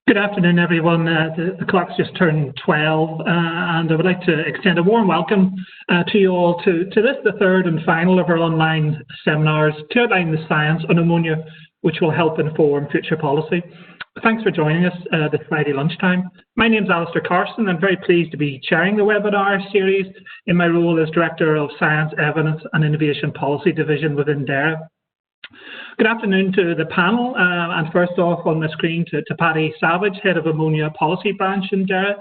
Good afternoon, everyone. The clock's just turned 12, and I would like to extend a warm welcome to you all to this, the third and final of our online seminars to outline the science on ammonia, which will help inform future policy. Thanks for joining us this Friday lunchtime. My name is Alistair Carson. I'm very pleased to be chairing the webinar series in my role as Director of Science, Evidence and Innovation Policy Division within DARA. Good afternoon to the panel, and first off on the screen to Paddy Savage, Head of Ammonia Policy Branch in DARA.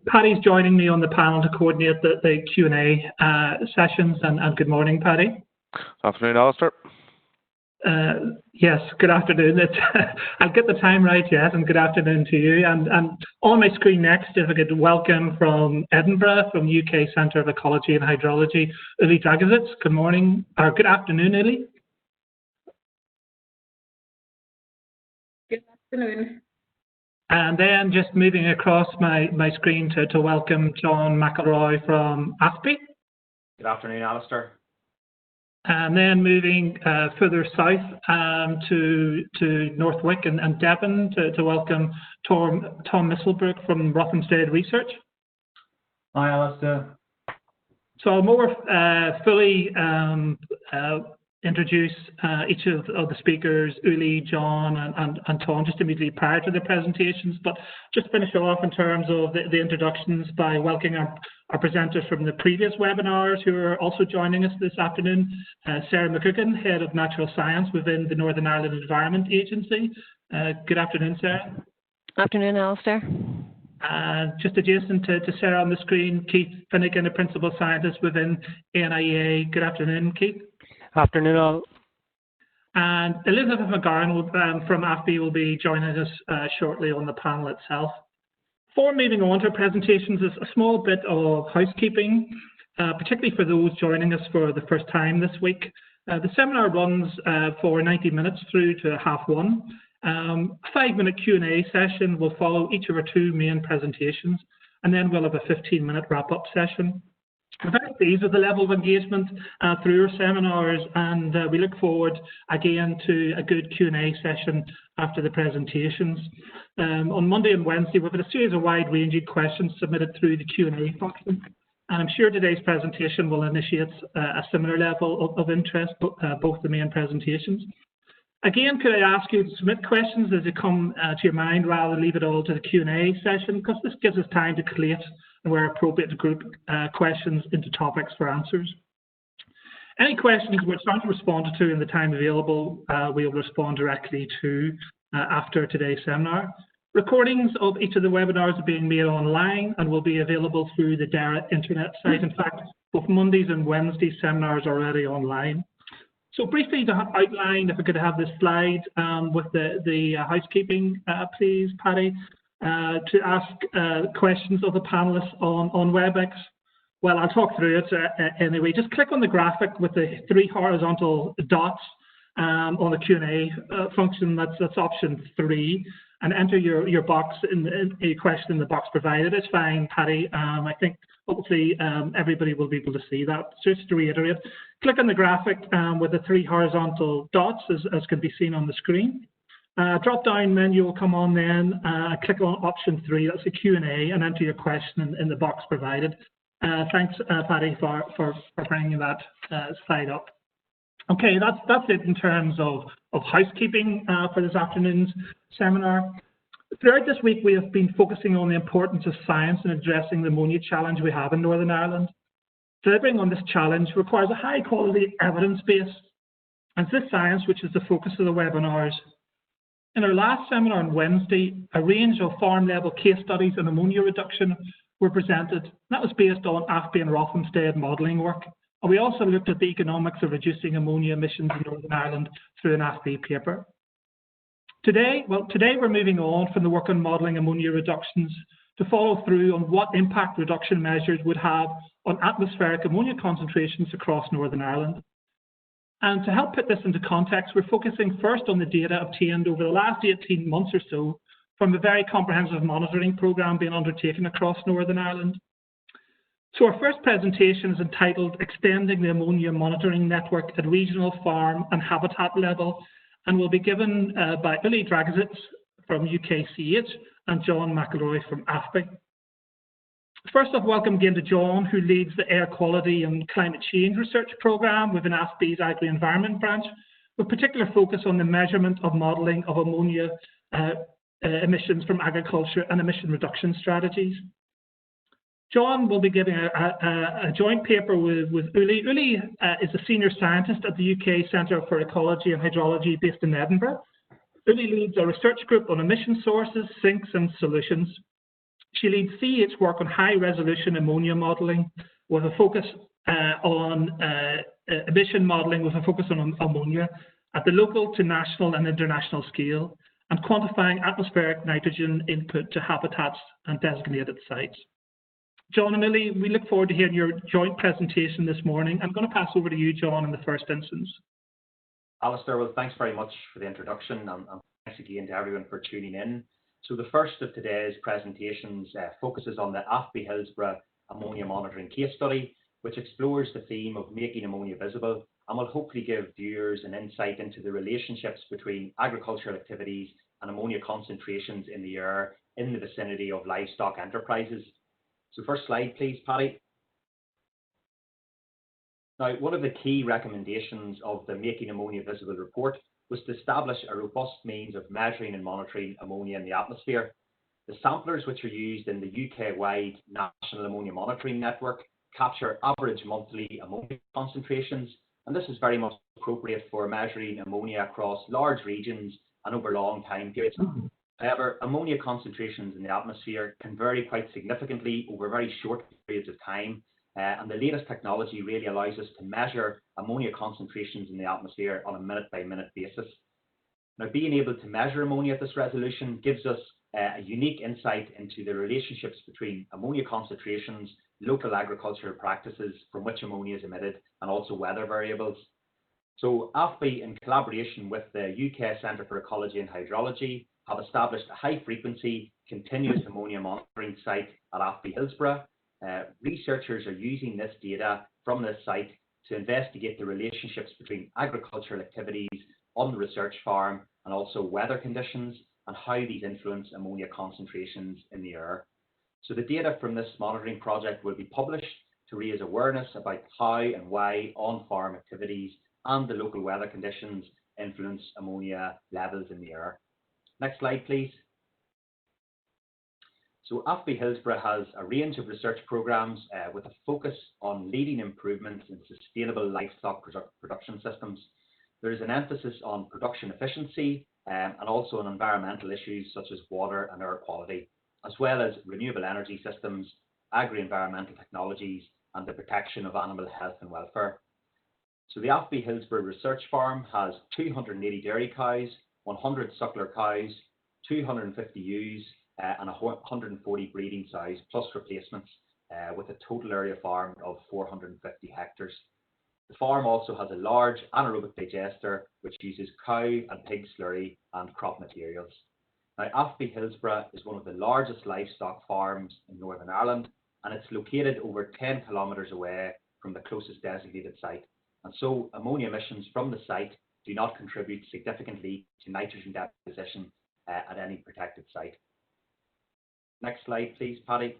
Paddy's joining me on the panel to coordinate the Q&A sessions, and good morning, Paddy. Afternoon, Alistair. Yes, good afternoon. I'll get the time right, yes, and good afternoon to you. And on my screen next, if I could welcome from Edinburgh, from UK Centre of Ecology and Hydrology, Uli Dragovic. Good morning, or good afternoon, Uli. Good afternoon. And then just moving across my screen to welcome John McElroy from AFBI. Good afternoon, Alistair. And then moving further south to North Wick and Devon to welcome Tom Misselbrook from Rothamsted Research. Hi, Alistair. So I'll more fully introduce each of the speakers, Uli, John, and Tom, just immediately prior to the presentations, but just finish off in terms of the introductions by welcoming our presenters from the previous webinars who are also joining us this afternoon. Sarah McCucken, Head of Natural Science within the Northern Ireland Environment Agency. Good afternoon, Sarah. Afternoon, Alistair. Just adjacent to Sarah on the screen, Keith Finnegan, a Principal Scientist within ANIA. Good afternoon, Keith. Afternoon, all. And Elizabeth McGarn from AFBI will be joining us shortly on the panel itself. Before moving on to our presentations, is a small bit of housekeeping, particularly for those joining us for the first time this week. The seminar runs for 90 minutes through to 1:30. A 5-minute Q&A session will follow each of our two main presentations, and then we'll have a 15-minute wrap-up session. We're very pleased with the level of engagement through our seminars, and we look forward again to a good Q&A session after the presentations. On Monday and Wednesday, we've had a series of wide-ranging questions submitted through the Q&A function, and I'm sure today's presentation will initiate a similar level of interest, both the main presentations. Again, could I ask you to submit questions as they come to your mind rather than leave it all to the Q&A session, because this gives us time to collate and where appropriate to group questions into topics for answers. Any questions which aren't responded to in the time available, we'll respond directly to after today's seminar. Recordings of each of the webinars are being made online and will be available through the DARA internet site. In fact, both Mondays and Wednesdays seminars are already online. So briefly to outline, if I could have this slide with the housekeeping, please, Paddy. To ask questions of the panelists on WebEx. Well, I'll talk through it anyway. Just click on the graphic with the 3 horizontal dots on the Q&A function. That's option 3, and enter your box a question in the box provided. It's fine, Paddy. I think hopefully everybody will be able to see that. So just to reiterate, click on the graphic with the 3 horizontal dots as can be seen on the screen. Drop-down menu will come on then. Click on option 3, that's a Q&A, and enter your question in the box provided. Thanks, Paddy, for bringing that slide up. Okay, that's it in terms of housekeeping for this afternoon's seminar. Throughout this week, we have been focusing on the importance of science in addressing the ammonia challenge we have in Northern Ireland. Delivering on this challenge requires a high-quality evidence base, and it's this science which is the focus of the webinars. In our last seminar on Wednesday, a range of farm-level case studies on ammonia reduction were presented. That was based on AFBI and Rothamsted modelling work. And we also looked at the economics of reducing ammonia emissions in Northern Ireland through an AFBI paper. Today we're moving on from the work on modelling ammonia reductions to follow through on what impact reduction measures would have on atmospheric ammonia concentrations across Northern Ireland. And to help put this into context, we're focusing first on the data obtained over the last 18 months or so from a very comprehensive monitoring programme being undertaken across Northern Ireland. So our first presentation is entitled Extending the Ammonia Monitoring Network at Regional Farm and Habitat Level, and will be given by Uli Dragovic from UKCH and John McElroy from AFBI. First off, welcome again to John, who leads the Air Quality and Climate Change Research Programme within AFBI's Agri-Environment branch, with particular focus on the measurement of modelling of ammonia emissions from agriculture and emission reduction strategies. John will be giving a joint paper with Uli. Uli is a senior scientist at the UK Centre for Ecology and Hydrology based in Edinburgh. Uli leads a research group on emission sources, sinks and solutions. She leads CEH work on high-resolution ammonia modelling with a focus on emission modelling with a focus on ammonia at the local to national and international scale, and quantifying atmospheric nitrogen input to habitats and designated sites. John and Uli, we look forward to hearing your joint presentation this morning. I'm going to pass over to you, John, in the first instance. Alistair, well, thanks very much for the introduction, and thanks again to everyone for tuning in. So the first of today's presentations focuses on the AFBI Hillsborough ammonia monitoring case study, which explores the theme of making ammonia visible, and will hopefully give viewers an insight into the relationships between agricultural activities and ammonia concentrations in the air in the vicinity of livestock enterprises. So first slide, please, Paddy. Now, one of the key recommendations of the Making Ammonia Visible report was to establish a robust means of measuring and monitoring ammonia in the atmosphere. The samplers, which are used in the UK-wide National Ammonia Monitoring Network, capture average monthly ammonia concentrations, and this is very much appropriate for measuring ammonia across large regions and over long time periods. However, ammonia concentrations in the atmosphere can vary quite significantly over very short periods of time, and the latest technology really allows us to measure ammonia concentrations in the atmosphere on a minute-by-minute basis. Now, being able to measure ammonia at this resolution gives us a unique insight into the relationships between ammonia concentrations, local agricultural practices from which ammonia is emitted, and also weather variables. So AFBI, in collaboration with the UK Centre for Ecology and Hydrology, have established a high-frequency continuous ammonia monitoring site at AFBI Hillsborough. Researchers are using this data from this site to investigate the relationships between agricultural activities on the research farm and also weather conditions and how these influence ammonia concentrations in the air. So the data from this monitoring project will be published to raise awareness about how and why on-farm activities and the local weather conditions influence ammonia levels in the air. Next slide, please. So AFBI Hillsborough has a range of research programs with a focus on leading improvements in sustainable livestock production systems. There is an emphasis on production efficiency and also on environmental issues such as water and air quality, as well as renewable energy systems, agri-environmental technologies, and the protection of animal health and welfare. So the AFBI Hillsborough Research Farm has 280 dairy cows, 100 suckler cows, 250 ewes, and 140 breeding sows plus replacements, with a total area farmed of 450 hectares. The farm also has a large anaerobic digester which uses cow and pig slurry and crop materials. Now, AFBI Hillsborough is one of the largest livestock farms in Northern Ireland, and it's located over 10 kilometres away from the closest designated site. And so ammonia emissions from the site do not contribute significantly to nitrogen deposition at any protected site. Next slide, please, Paddy.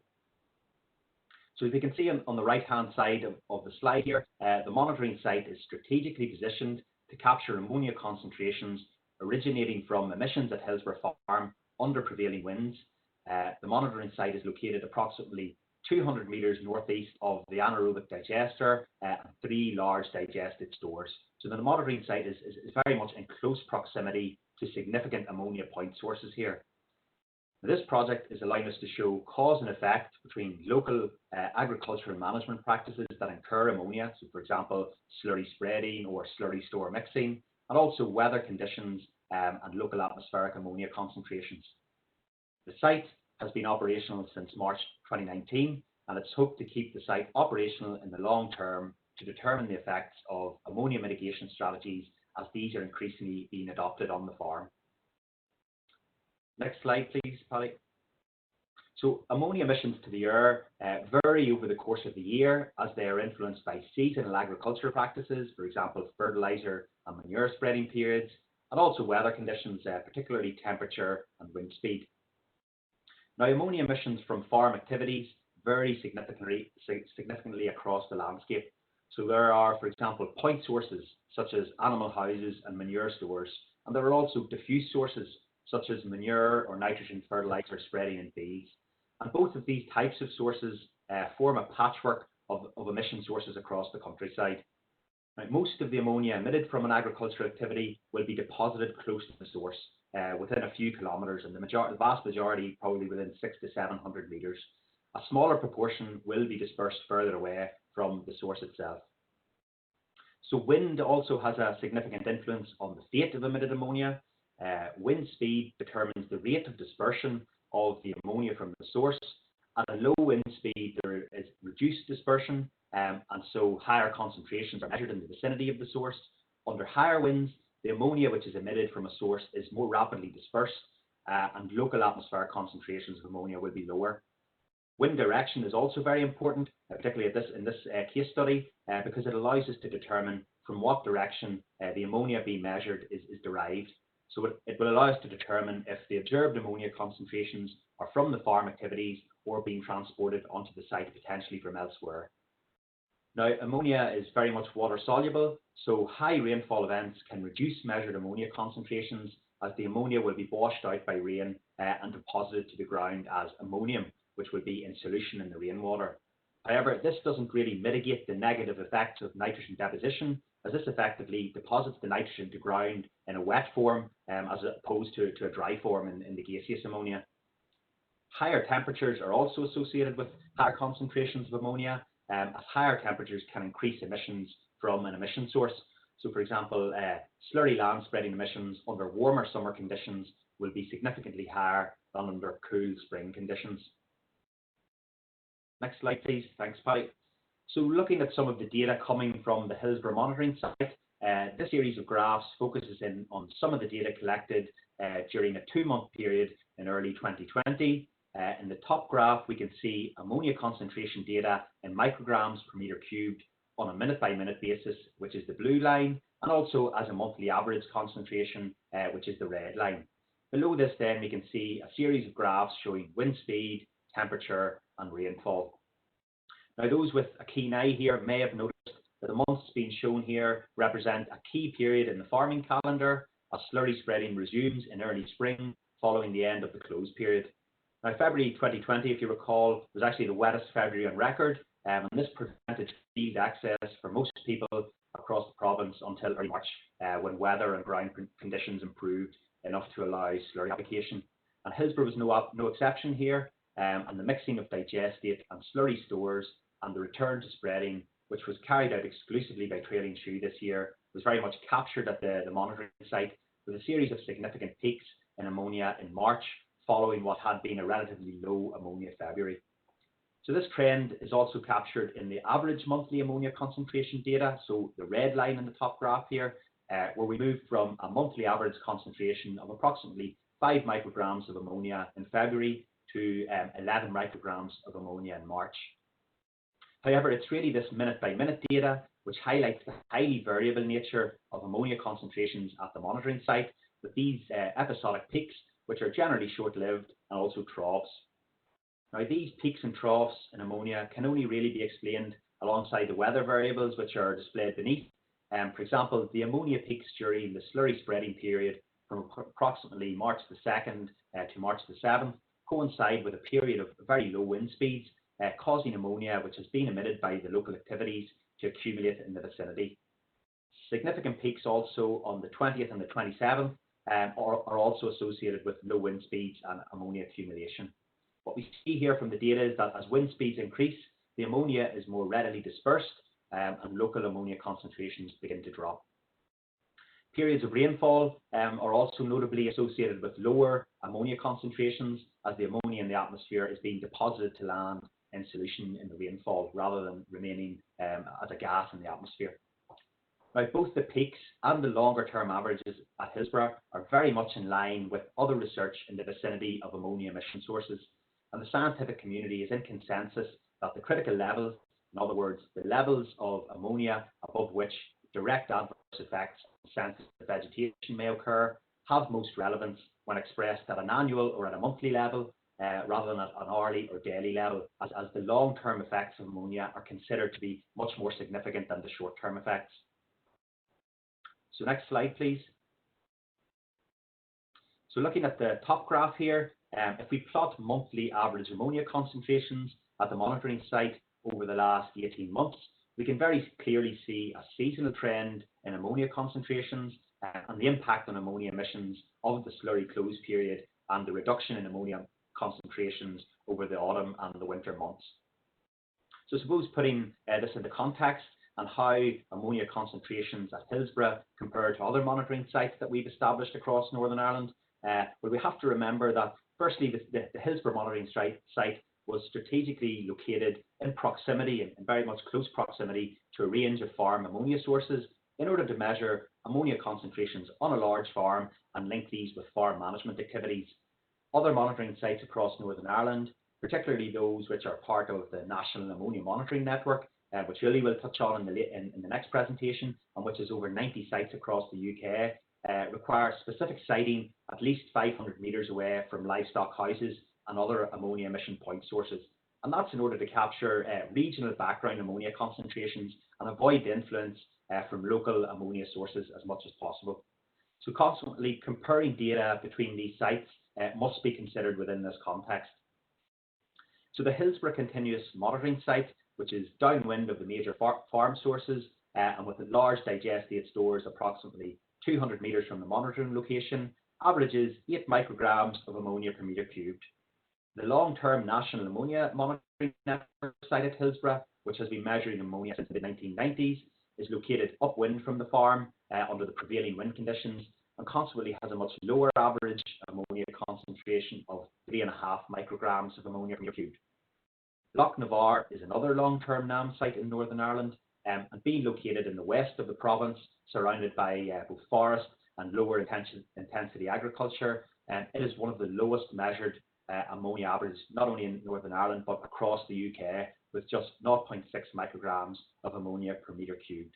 So as you can see on the right-hand side of the slide here, the monitoring site is strategically positioned to capture ammonia concentrations originating from emissions at Hillsborough Farm under prevailing winds. The monitoring site is located approximately 200 metres northeast of the anaerobic digester and 3 large digested stores. So the monitoring site is very much in close proximity to significant ammonia point sources here. This project is allowing us to show cause and effect between local agricultural management practices that incur ammonia, so for example, slurry spreading or slurry store mixing, and also weather conditions and local atmospheric ammonia concentrations. The site has been operational since March 2019, and it's hoped to keep the site operational in the long term to determine the effects of ammonia mitigation strategies as these are increasingly being adopted on the farm. Next slide, please, Paddy. So ammonia emissions to the air vary over the course of the year as they are influenced by seasonal agricultural practices, for example, fertiliser and manure spreading periods, and also weather conditions, particularly temperature and wind speed. Now, ammonia emissions from farm activities vary significantly across the landscape. So there are, for example, point sources such as animal houses and manure stores, and there are also diffuse sources such as manure or nitrogen fertilizer spreading in fields. And both of these types of sources form a patchwork of emission sources across the countryside. Now, most of the ammonia emitted from an agricultural activity will be deposited close to the source, within a few kilometres, and the vast majority probably within 600 to 700 metres. A smaller proportion will be dispersed further away from the source itself. So wind also has a significant influence on the fate of emitted ammonia. Wind speed determines the rate of dispersion of the ammonia from the source. At a low wind speed, there is reduced dispersion, and so higher concentrations are measured in the vicinity of the source. Under higher winds, the ammonia which is emitted from a source is more rapidly dispersed, and local atmospheric concentrations of ammonia will be lower. Wind direction is also very important, particularly in this case study, because it allows us to determine from what direction the ammonia being measured is derived. So it will allow us to determine if the observed ammonia concentrations are from the farm activities or being transported onto the site potentially from elsewhere. Now, ammonia is very much water soluble, so high rainfall events can reduce measured ammonia concentrations, as the ammonia will be washed out by rain and deposited to the ground as ammonium, which would be in solution in the rainwater. However, this doesn't really mitigate the negative effects of nitrogen deposition, as this effectively deposits the nitrogen to ground in a wet form as opposed to a dry form in the gaseous ammonia. Higher temperatures are also associated with higher concentrations of ammonia, as higher temperatures can increase emissions from an emission source. So, for example, slurry land spreading emissions under warmer summer conditions will be significantly higher than under cool spring conditions. Next slide, please. Thanks, Patty. So, looking at some of the data coming from the Hillsborough monitoring site, this series of graphs focuses in on some of the data collected during a 2-month period in early 2020. In the top graph, we can see ammonia concentration data in micrograms per metre cubed on a minute-by-minute basis, which is the blue line, and also as a monthly average concentration, which is the red line. Below this, then, we can see a series of graphs showing wind speed, temperature, and rainfall. Now, those with a keen eye here may have noticed that the months being shown here represent a key period in the farming calendar, as slurry spreading resumes in early spring following the end of the close period. Now, February 2020, if you recall, was actually the wettest February on record, and this prevented seed access for most people across the province until early March, when weather and ground conditions improved enough to allow slurry application. And Hillsborough was no exception here, and the mixing of digestate and slurry stores and the return to spreading, which was carried out exclusively by trailing shoe this year, was very much captured at the monitoring site, with a series of significant peaks in ammonia in March, following what had been a relatively low ammonia February. So this trend is also captured in the average monthly ammonia concentration data, so the red line in the top graph here, where we moved from a monthly average concentration of approximately 5 micrograms of ammonia in February to 11 micrograms of ammonia in March. However, it's really this minute-by-minute data which highlights the highly variable nature of ammonia concentrations at the monitoring site, with these episodic peaks, which are generally short-lived, and also troughs. Now, these peaks and troughs in ammonia can only really be explained alongside the weather variables which are displayed beneath. For example, the ammonia peaks during the slurry spreading period from approximately March the 2nd to March the 7th coincide with a period of very low wind speeds, causing ammonia which has been emitted by the local activities to accumulate in the vicinity. Significant peaks also on the 20th and the 27th are also associated with low wind speeds and ammonia accumulation. What we see here from the data is that as wind speeds increase, the ammonia is more readily dispersed and local ammonia concentrations begin to drop. Periods of rainfall are also notably associated with lower ammonia concentrations, as the ammonia in the atmosphere is being deposited to land in solution in the rainfall rather than remaining as a gas in the atmosphere. Now, both the peaks and the longer-term averages at Hillsborough are very much in line with other research in the vicinity of ammonia emission sources, and the scientific community is in consensus that the critical levels, in other words, the levels of ammonia above which direct adverse effects on sensitive vegetation may occur have most relevance when expressed at an annual or at a monthly level rather than at an hourly or daily level, as the long-term effects of ammonia are considered to be much more significant than the short-term effects. So next slide, please. So looking at the top graph here, if we plot monthly average ammonia concentrations at the monitoring site over the last 18 months, we can very clearly see a seasonal trend in ammonia concentrations and the impact on ammonia emissions of the slurry close period and the reduction in ammonia concentrations over the autumn and the winter months. So suppose putting this into context and how ammonia concentrations at Hillsborough compare to other monitoring sites that we've established across Northern Ireland, well, we have to remember that firstly the Hillsborough monitoring site was strategically located in proximity, in very much close proximity to a range of farm ammonia sources in order to measure ammonia concentrations on a large farm and link these with farm management activities. Other monitoring sites across Northern Ireland, particularly those which are part of the National Ammonia Monitoring Network, which Lily will touch on in the next presentation, and which is over 90 sites across the UK, require specific siting at least 500 metres away from livestock houses and other ammonia emission point sources. And that's in order to capture regional background ammonia concentrations and avoid the influence from local ammonia sources as much as possible. So consequently, comparing data between these sites must be considered within this context. So the Hillsborough Continuous Monitoring Site, which is downwind of the major farm sources and with a large digestate stores approximately 200 metres from the monitoring location, averages 8 micrograms of ammonia per metre cubed. The long-term National Ammonia Monitoring Network site at Hillsborough, which has been measuring ammonia since the 1990s, is located upwind from the farm under the prevailing wind conditions and consequently has a much lower average ammonia concentration of 3.5 micrograms of ammonia per metre cubed. Loch Navar is another long-term NAM site in Northern Ireland and being located in the west of the province, surrounded by both forest and lower intensity agriculture. It is one of the lowest measured ammonia averages, not only in Northern Ireland, but across the UK, with just 0.6 micrograms of ammonia per metre cubed.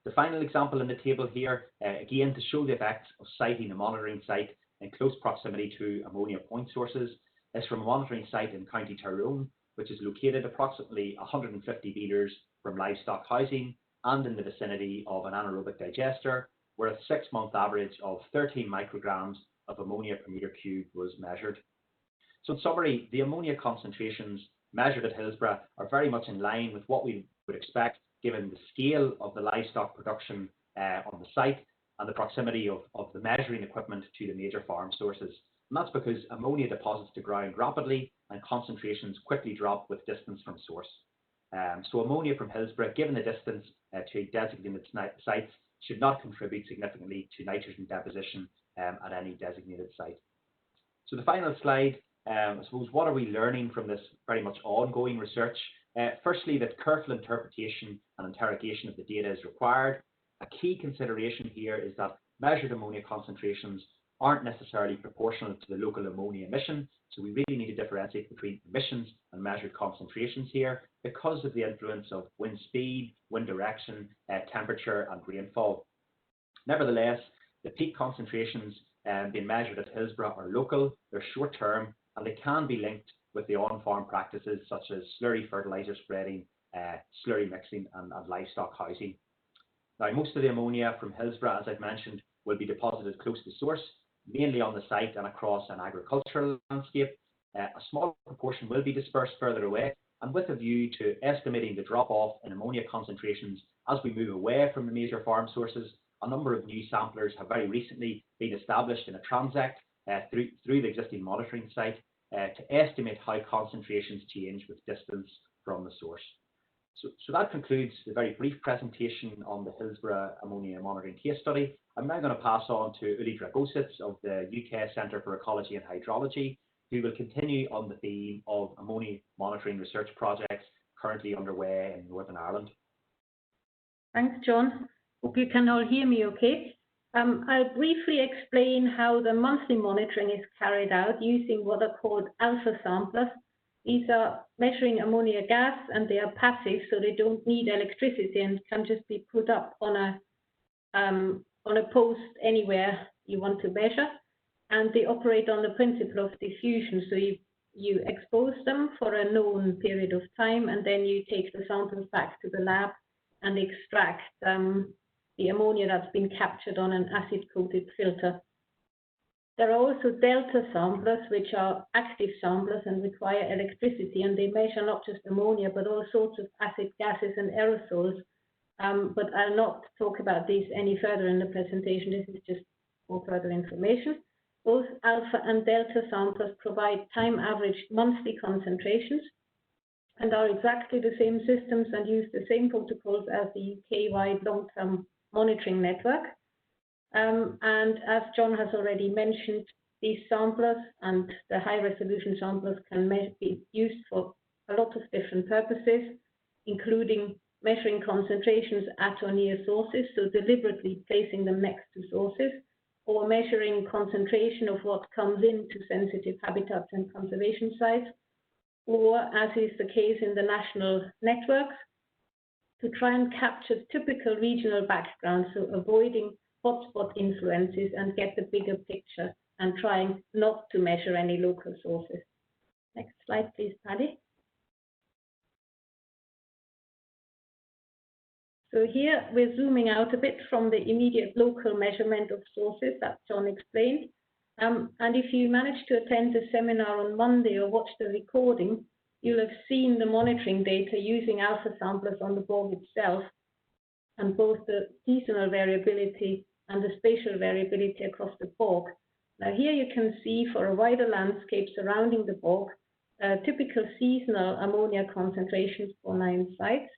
The final example in the table here, again to show the effects of siting a monitoring site in close proximity to ammonia point sources, is from a monitoring site in County Tyrone, which is located approximately 150 metres from livestock housing and in the vicinity of an anaerobic digester, where a 6-month average of 13 micrograms of ammonia per metre cubed was measured. So in summary, the ammonia concentrations measured at Hillsborough are very much in line with what we would expect given the scale of the livestock production on the site and the proximity of the measuring equipment to the major farm sources. And that's because ammonia deposits to ground rapidly and concentrations quickly drop with distance from source. So ammonia from Hillsborough, given the distance to designated sites, should not contribute significantly to nitrogen deposition at any designated site. So the final slide, I suppose, what are we learning from this very much ongoing research? Firstly, that careful interpretation and interrogation of the data is required. A key consideration here is that measured ammonia concentrations aren't necessarily proportional to the local ammonia emission, so we really need to differentiate between emissions and measured concentrations here because of the influence of wind speed, wind direction, temperature and rainfall. Nevertheless, the peak concentrations being measured at Hillsborough are local, they're short term, and they can be linked with the on-farm practices such as slurry fertiliser spreading, slurry mixing and livestock housing. Now, most of the ammonia from Hillsborough, as I've mentioned, will be deposited close to source, mainly on the site and across an agricultural landscape. A small proportion will be dispersed further away, and with a view to estimating the drop-off in ammonia concentrations as we move away from the major farm sources, a number of new samplers have very recently been established in a transect through the existing monitoring site to estimate how concentrations change with distance from the source. So that concludes the very brief presentation on the Hillsborough Ammonia Monitoring Case Study. I'm now going to pass on to Uli Dragosits of the UK Centre for Ecology and Hydrology, who will continue on the theme of ammonia monitoring research projects currently underway in Northern Ireland. Thanks, John. Hope you can all hear me okay. I'll briefly explain how the monthly monitoring is carried out using what are called alpha samplers. These are measuring ammonia gas, and they are passive, so they don't need electricity and can just be put up on a post anywhere you want to measure. And they operate on the principle of diffusion, so you expose them for a known period of time, and then you take the samples back to the lab and extract the ammonia that's been captured on an acid-coated filter. There are also delta samplers, which are active samplers and require electricity, and they measure not just ammonia, but all sorts of acid gases and aerosols. But I'll not talk about these any further in the presentation. This is just for further information. Both alpha and delta samplers provide time-averaged monthly concentrations and are exactly the same systems and use the same protocols as the UK-wide long-term monitoring network. And as John has already mentioned, these samplers and the high-resolution samplers can be used for a lot of different purposes, including measuring concentrations at or near sources, so deliberately placing them next to sources, or measuring concentration of what comes into sensitive habitats and conservation sites, or, as is the case in the national networks, to try and capture typical regional backgrounds, so avoiding hotspot influences and get the bigger picture and trying not to measure any local sources. Next slide, please, Paddy. So here we're zooming out a bit from the immediate local measurement of sources that John explained. And if you managed to attend the seminar on Monday or watch the recording, you'll have seen the monitoring data using alpha samplers on the bog itself, and both the seasonal variability and the spatial variability across the bog. Now here you can see for a wider landscape surrounding the bog, typical seasonal ammonia concentrations for 9 sites,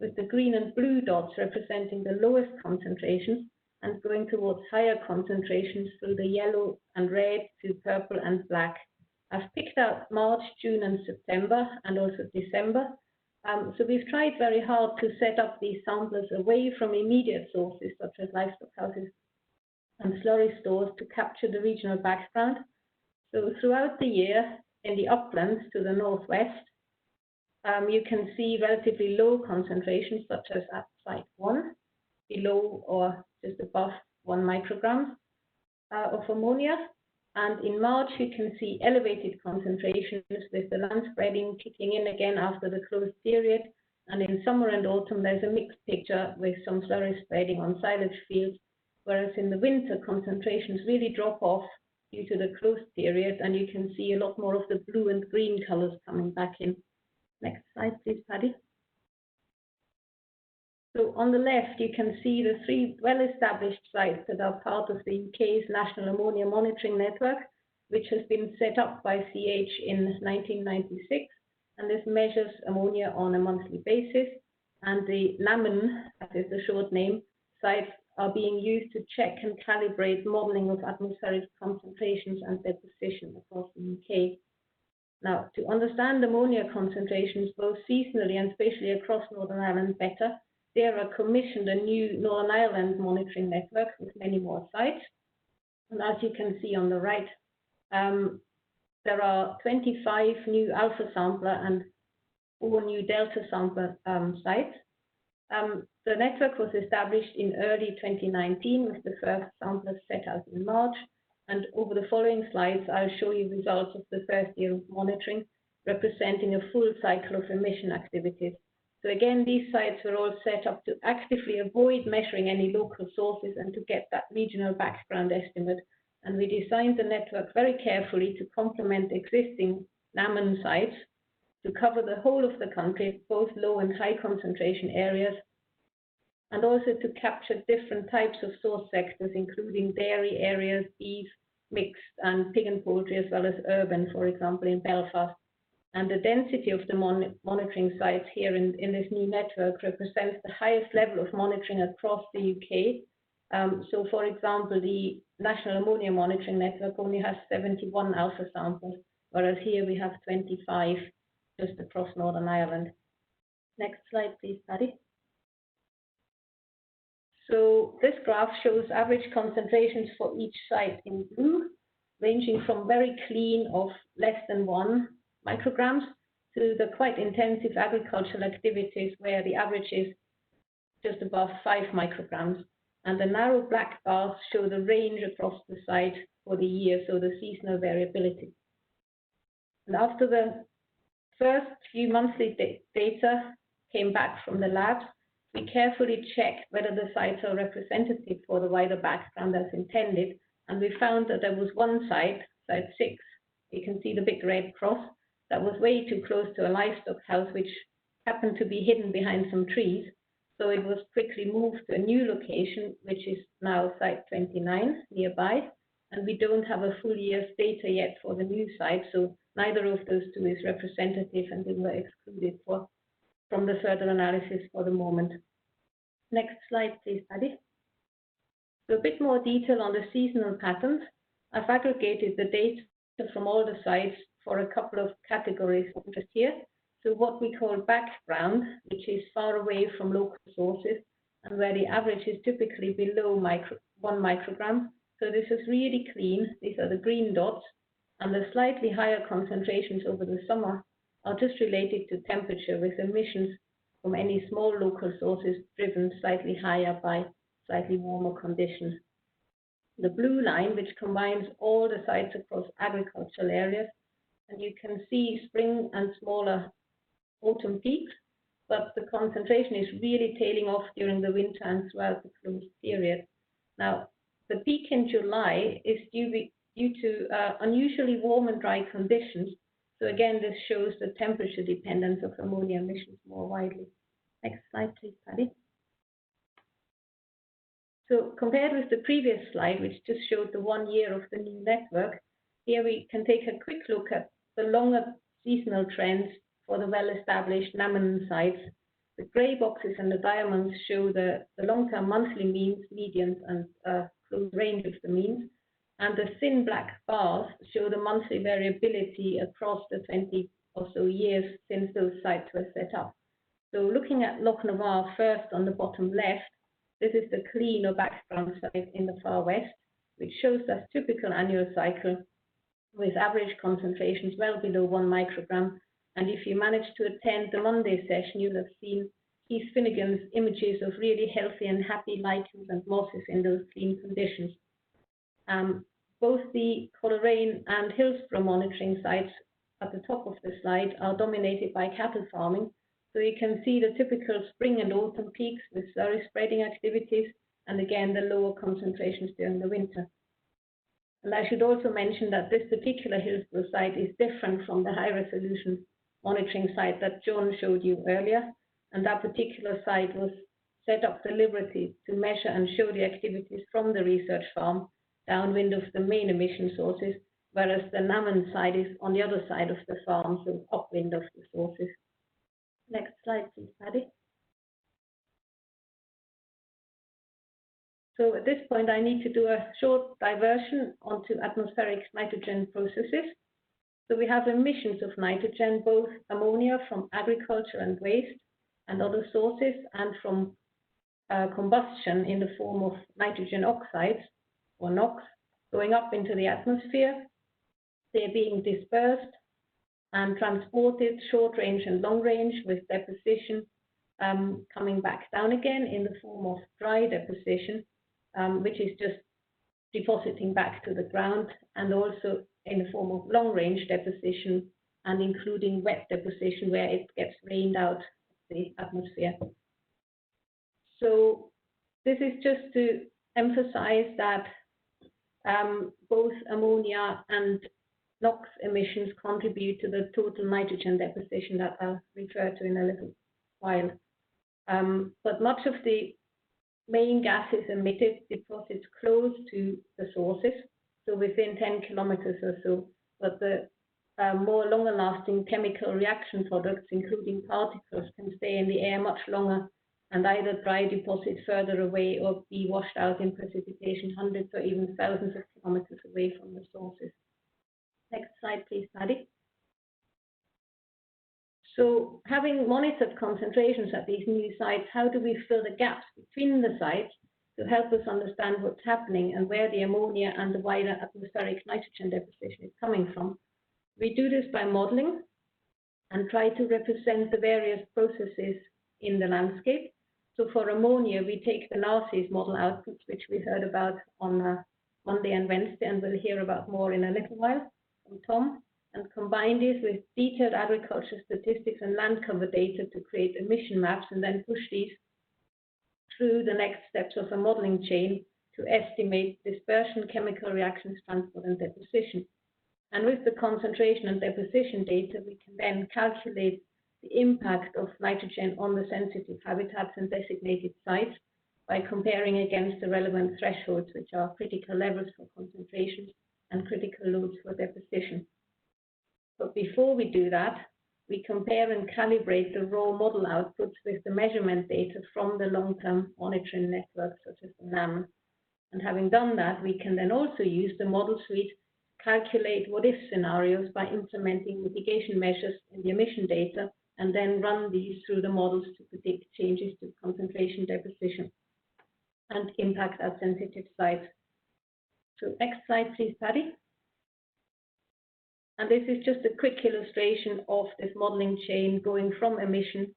with the green and blue dots representing the lowest concentrations and going towards higher concentrations through the yellow and red to purple and black. I've picked out March, June and September and also December. So we've tried very hard to set up these samplers away from immediate sources such as livestock houses and slurry stores to capture the regional background. So throughout the year in the uplands to the northwest, you can see relatively low concentrations such as at site 1, below or just above 1 microgram of ammonia. And in March, you can see elevated concentrations with the land spreading kicking in again after the closed period. And in summer and autumn, there's a mixed picture with some slurry spreading on silage fields, whereas in the winter, concentrations really drop off due to the closed period, and you can see a lot more of the blue and green colors coming back in. Next slide, please, Paddy. So on the left, you can see the 3 well-established sites that are part of the UK's National Ammonia Monitoring Network, which has been set up by CH in 1996, and this measures ammonia on a monthly basis. And the NAMN, that is the short name, sites are being used to check and calibrate modeling of atmospheric concentrations and deposition across the UK. Now, to understand ammonia concentrations both seasonally and spatially across Northern Ireland better, DERA commissioned a new Northern Ireland monitoring network with many more sites. And as you can see on the right, there are 25 new alpha sampler and 4 new delta sampler sites. The network was established in early 2019 with the first samplers set out in March. And over the following slides, I'll show you results of the first year of monitoring, representing a full cycle of emission activities. So again, these sites were all set up to actively avoid measuring any local sources and to get that regional background estimate. And we designed the network very carefully to complement existing NAMN sites to cover the whole of the country, both low and high concentration areas, and also to capture different types of source sectors, including dairy areas, beef, mixed, and pig and poultry, as well as urban, for example, in Belfast. And the density of the monitoring sites here in this new network represents the highest level of monitoring across the UK. So, for example, the National Ammonia Monitoring Network only has 71 alpha samples, whereas here we have 25 just across Northern Ireland. Next slide, please, Paddy. So this graph shows average concentrations for each site in blue, ranging from very clean of less than 1 micrograms to the quite intensive agricultural activities where the average is just above 5 micrograms. And the narrow black bars show the range across the site for the year, so the seasonal variability. And after the first few monthly data came back from the labs, we carefully checked whether the sites are representative for the wider background as intended, and we found that there was one site, site 6, you can see the big red cross, that was way too close to a livestock house which happened to be hidden behind some trees. So it was quickly moved to a new location, which is now site 29 nearby. And we don't have a full year's data yet for the new site, so neither of those two is representative and they were excluded from the further analysis for the moment. Next slide, please, Paddy. So a bit more detail on the seasonal patterns. I've aggregated the data from all the sites for a couple of categories of interest here. So what we call background, which is far away from local sources and where the average is typically below 1 microgram. So this is really clean. These are the green dots, and the slightly higher concentrations over the summer are just related to temperature, with emissions from any small local sources driven slightly higher by slightly warmer conditions. The blue line, which combines all the sites across agricultural areas, and you can see spring and smaller autumn peaks, but the concentration is really tailing off during the winter and throughout the closed period. Now, the peak in July is due to unusually warm and dry conditions. So again, this shows the temperature dependence of ammonia emissions more widely. Next slide, please, Paddy. So compared with the previous slide, which just showed the 1 year of the new network, here we can take a quick look at the longer seasonal trends for the well-established NAMN sites. The grey boxes and the diamonds show the long-term monthly means, medians, and close range of the means. And the thin black bars show the monthly variability across the 20 or so years since those sites were set up. So looking at Loch Navar first on the bottom left, this is the clean or background site in the far west, which shows that typical annual cycle with average concentrations well below 1 microgram. And if you manage to attend the Monday session, you'll have seen Keith Finnegan's images of really healthy and happy lichens and mosses in those clean conditions. Both the Coleraine and Hillsborough monitoring sites at the top of the slide are dominated by cattle farming. So you can see the typical spring and autumn peaks with slurry spreading activities, and again, the lower concentrations during the winter. And I should also mention that this particular Hillsborough site is different from the high-resolution monitoring site that John showed you earlier. And that particular site was set up deliberately to measure and show the activities from the research farm downwind of the main emission sources, whereas the NAMN site is on the other side of the farm, so upwind of the sources. Next slide, please, Paddy. So at this point, I need to do a short diversion onto atmospheric nitrogen processes. So we have emissions of nitrogen, both ammonia from agriculture and waste and other sources, and from combustion in the form of nitrogen oxides, or NOx, going up into the atmosphere. They're being dispersed and transported short range and long range, with deposition coming back down again in the form of dry deposition, which is just depositing back to the ground, and also in the form of long range deposition and including wet deposition where it gets rained out of the atmosphere. So this is just to emphasize that both ammonia and NOx emissions contribute to the total nitrogen deposition that I'll refer to in a little while. But much of the main gases emitted deposits close to the sources, so within 10 kilometers or so, but the more longer lasting chemical reaction products, including particles, can stay in the air much longer and either dry deposit further away or be washed out in precipitation hundreds or even thousands of kilometers away from the sources. Next slide, please, Paddy. So having monitored concentrations at these new sites, how do we fill the gaps between the sites to help us understand what's happening and where the ammonia and the wider atmospheric nitrogen deposition is coming from? We do this by modeling, and try to represent the various processes in the landscape. So for ammonia, we take the NARCES model outputs, which we heard about on Monday and Wednesday, and we'll hear about more in a little while from Tom, and combine these with detailed agriculture statistics and land cover data to create emission maps, and then push these through the next steps of a modeling chain to estimate dispersion, chemical reactions, transport, and deposition. And with the concentration and deposition data, we can then calculate the impact of nitrogen on the sensitive habitats and designated sites by comparing against the relevant thresholds, which are critical levels for concentration and critical loads for deposition. But before we do that, we compare and calibrate the raw model outputs with the measurement data from the long-term monitoring networks, such as the NAM. And having done that, we can then also use the model suite to calculate what-if scenarios by implementing mitigation measures in the emission data, and then run these through the models to predict changes to concentration, deposition, and impact at sensitive sites. So next slide, please, Paddy. And this is just a quick illustration of this modeling chain going from emission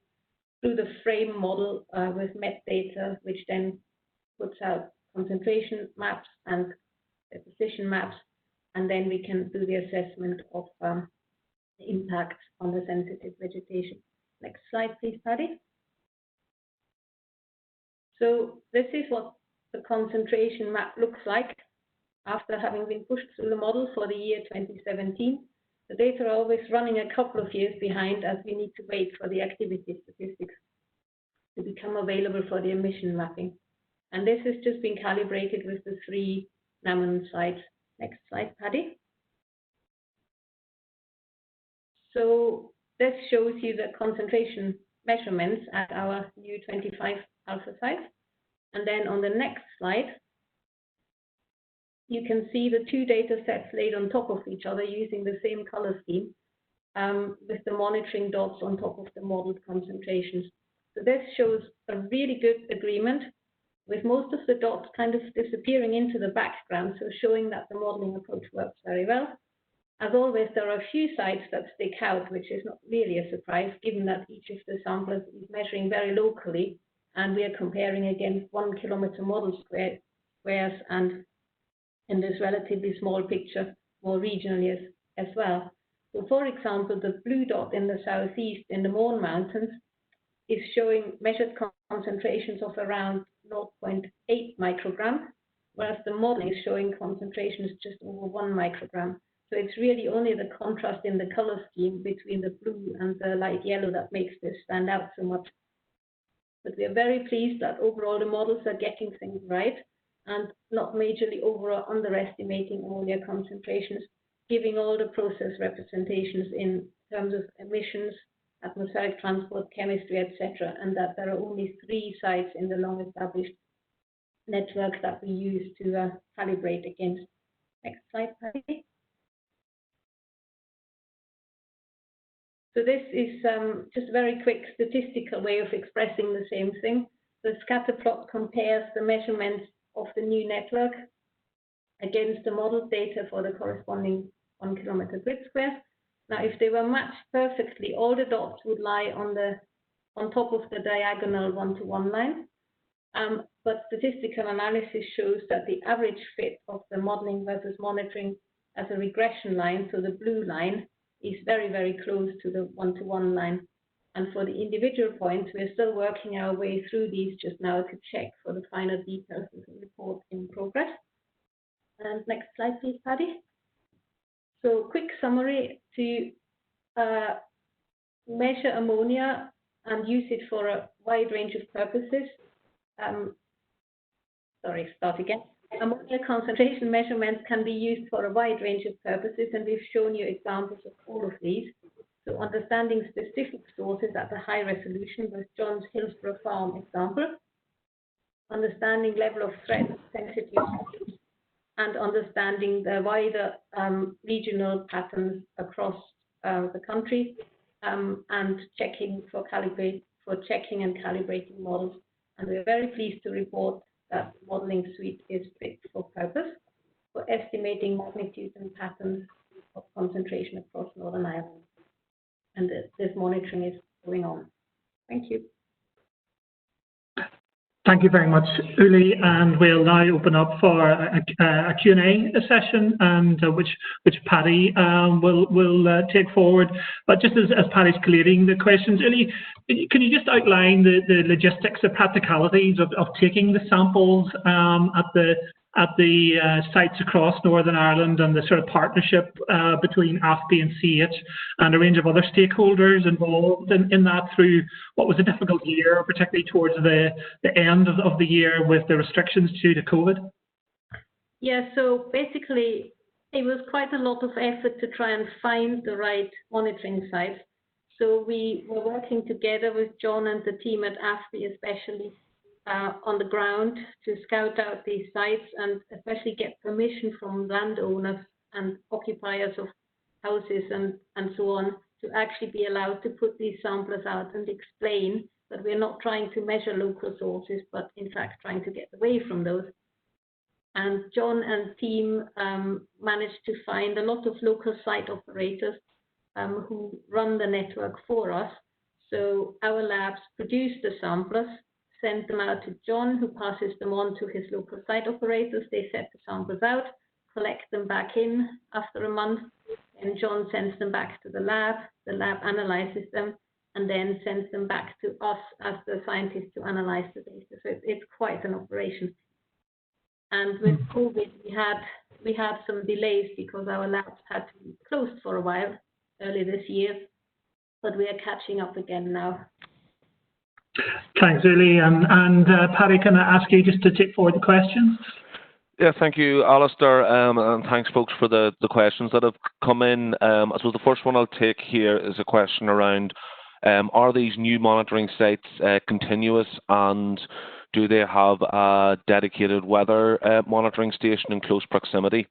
through the frame model with MET data, which then puts out concentration maps and deposition maps, and then we can do the assessment of the impact on the sensitive vegetation. Next slide, please, Paddy. So this is what the concentration map looks like after having been pushed through the model for the year 2017. The data are always running a couple of years behind, as we need to wait for the activity statistics to become available for the emission mapping. And this has just been calibrated with the 3 NAMN sites. Next slide, Paddy. So this shows you the concentration measurements at our new 25 alpha sites. And then on the next slide, you can see the 2 data sets laid on top of each other using the same color scheme, with the monitoring dots on top of the modeled concentrations. So this shows a really good agreement, with most of the dots kind of disappearing into the background, so showing that the modeling approach works very well. As always, there are a few sites that stick out, which is not really a surprise, given that each of the samplers is measuring very locally, and we are comparing against 1 kilometer model squares, and in this relatively small picture, more regionally as well. So for example, the blue dot in the southeast in the Mourne Mountains is showing measured concentrations of around 0.8 microgram, whereas the model is showing concentrations just over 1 microgram. So it's really only the contrast in the color scheme between the blue and the light yellow that makes this stand out so much. But we are very pleased that overall the models are getting things right and not majorly over or underestimating ammonia concentrations, giving all the process representations in terms of emissions, atmospheric transport, chemistry, etc., and that there are only 3 sites in the long-established network that we use to calibrate against. Next slide, Patty. So this is just a very quick statistical way of expressing the same thing. The scatter plot compares the measurements of the new network against the model data for the corresponding 1 kilometer grid square. Now, if they were matched perfectly, all the dots would lie on top of the diagonal 1-to-1 line. But statistical analysis shows that the average fit of the modeling versus monitoring as a regression line, so the blue line, is very, very close to the 1-to-1 line. And for the individual points, we're still working our way through these just now to check for the finer details of the report in progress. And next slide, please, Paddy. So quick summary: to measure ammonia and use it for a wide range of purposes. Ammonia concentration measurements can be used for a wide range of purposes, and we've shown you examples of all of these. So understanding specific sources at a high resolution with John's Hillsborough farm example, understanding level of threat sensitive, and understanding the wider regional patterns across the country, and checking and calibrating models. And we're very pleased to report that the modeling suite is fit for purpose for estimating magnitudes and patterns of concentration across Northern Ireland. and this monitoring is going on. Thank you. Thank you very much, Uli, and we'll now open up for a Q&A session, and which Paddy will take forward. But just as Paddy's collating the questions, Uli, can you just outline the logistics, the practicalities of taking the samples at the sites across Northern Ireland, and the sort of partnership between AFBI and CH and a range of other stakeholders involved in that through what was a difficult year, particularly towards the end of the year with the restrictions due to COVID? Yeah, so basically it was quite a lot of effort to try and find the right monitoring sites. So we were working together with John and the team at AFBI especially, on the ground to scout out these sites and especially get permission from landowners and occupiers of houses and so on to actually be allowed to put these samplers out and explain that we're not trying to measure local sources, but in fact trying to get away from those. And John and team managed to find a lot of local site operators who run the network for us. So our labs produce the samplers, send them out to John, who passes them on to his local site operators. They set the samples out, collect them back in after a month, and John sends them back to the lab analyzes them, and then sends them back to us as the scientists to analyze the data. So it's quite an operation. And with COVID, we had some delays because our labs had to be closed for a while early this year, but we are catching up again now. Thanks, Uli. And Paddy, can I ask you just to take forward the questions? Yeah, thank you, Alistair, and thanks, folks, for the questions that have come in. I suppose the first one I'll take here is a question around, are these new monitoring sites continuous, and do they have a dedicated weather monitoring station in close proximity?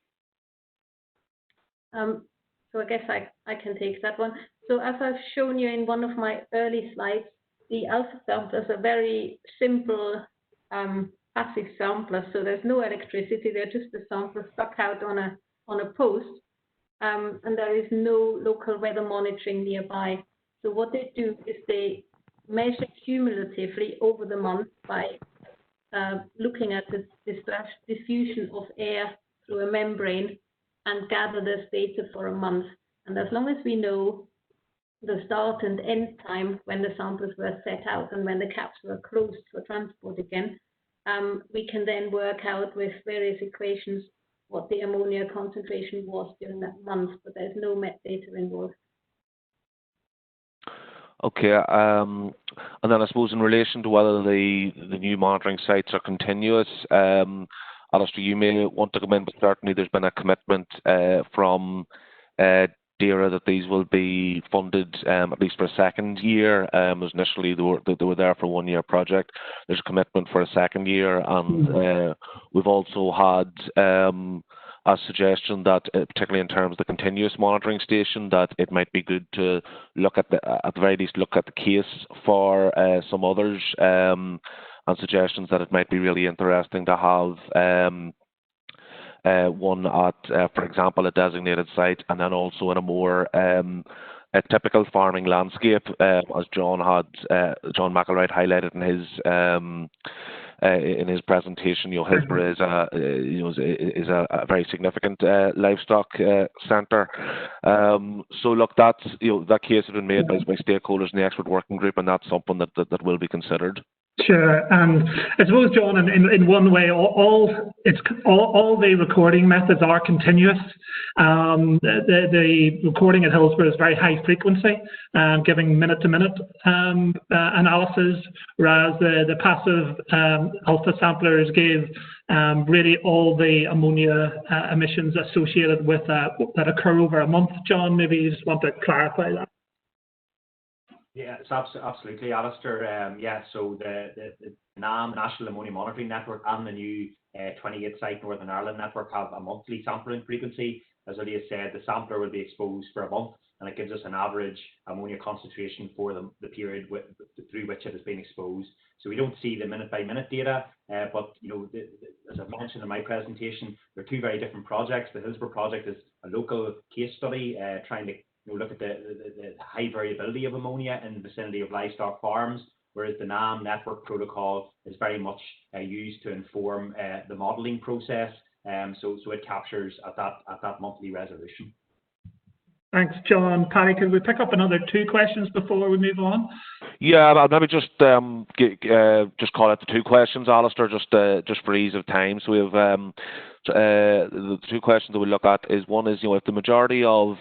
So I guess I can take that one. So as I've shown you in one of my early slides, the alpha samplers are very simple passive samplers, so there's no electricity. They're just a sampler stuck out on a post, and there is no local weather monitoring nearby. So what they do is they measure cumulatively over the month by looking at the diffusion of air through a membrane and gather this data for a month. And as long as we know the start and end time when the samples were set out and when the caps were closed for transport again, we can then work out with various equations what the ammonia concentration was during that month, but there's no met data involved. Okay, and then I suppose in relation to whether the new monitoring sites are continuous, Alistair, you may want to comment, but certainly there's been a commitment from DAERA that these will be funded at least for a second year. As initially they were there for a 1-year project. There's a commitment for a second year, and we've also had a suggestion that, particularly in terms of the continuous monitoring station, that it might be good to look at the very least look at the case for some others, and suggestions that it might be really interesting to have one at, for example, a designated site, and then also in a more a typical farming landscape, as John McElwright highlighted in his presentation. Hillsborough is a very significant livestock centre. So look, that case has been made by stakeholders in the expert working group, and that's something that will be considered. Sure, and I suppose, John, in one way, all the recording methods are continuous. The recording at Hillsborough is very high frequency, giving minute-to-minute analysis, whereas the passive alpha samplers gave really all the ammonia emissions associated with that occur over a month. John, maybe you just want to clarify that. Yeah, it's absolutely, Alistair. So the NAM, National Ammonia Monitoring Network, and the new 28-site Northern Ireland network have a monthly sampling frequency. As Olivia said, the sampler will be exposed for a month, and it gives us an average ammonia concentration for the period through which it has been exposed. So we don't see the minute-by-minute data, but as I mentioned in my presentation, they're two very different projects. The Hillsborough project is a local case study trying to look at the high variability of ammonia in the vicinity of livestock farms, whereas the NAM network protocol is very much used to inform the modelling process. So it captures at that monthly resolution. Thanks, John. Paddy, could we pick up another 2 questions before we move on? Yeah, I'll maybe just call out the 2 questions, Alistair, just for ease of time. So we have the 2 questions that we look at is, one is, if the majority of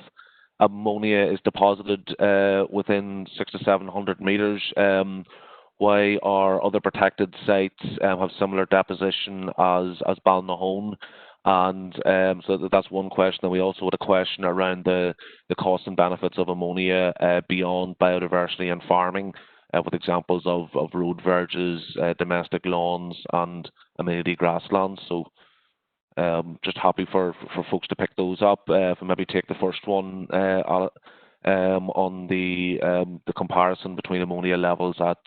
ammonia is deposited within 600 to 700 meters, why are other protected sites have similar deposition as Balnahone? And so that's one question. And we also had a question around the costs and benefits of ammonia beyond biodiversity and farming, with examples of road verges, domestic lawns, and amenity grasslands. So just happy for folks to pick those up. If we maybe take the first one on the comparison between ammonia levels at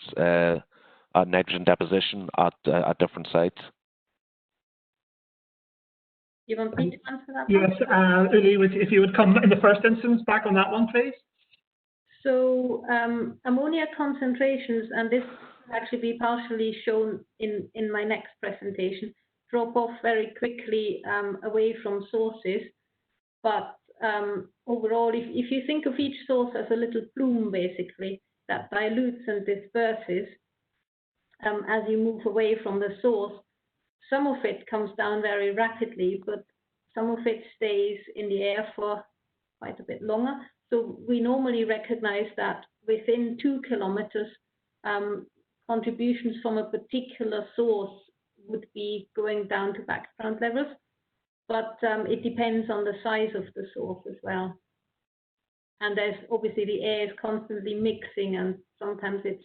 nitrogen deposition at different sites. You want me to answer that? Yes, Uli, if you would come in the first instance back on that one, please. So ammonia concentrations, and this will actually be partially shown in my next presentation, drop off very quickly away from sources. But overall, if you think of each source as a little plume, basically, that dilutes and disperses as you move away from the source, some of it comes down very rapidly, but some of it stays in the air for quite a bit longer. So we normally recognize that within 2 kilometers, contributions from a particular source would be going down to background levels, but it depends on the size of the source as well. And there's obviously the air is constantly mixing, and sometimes it's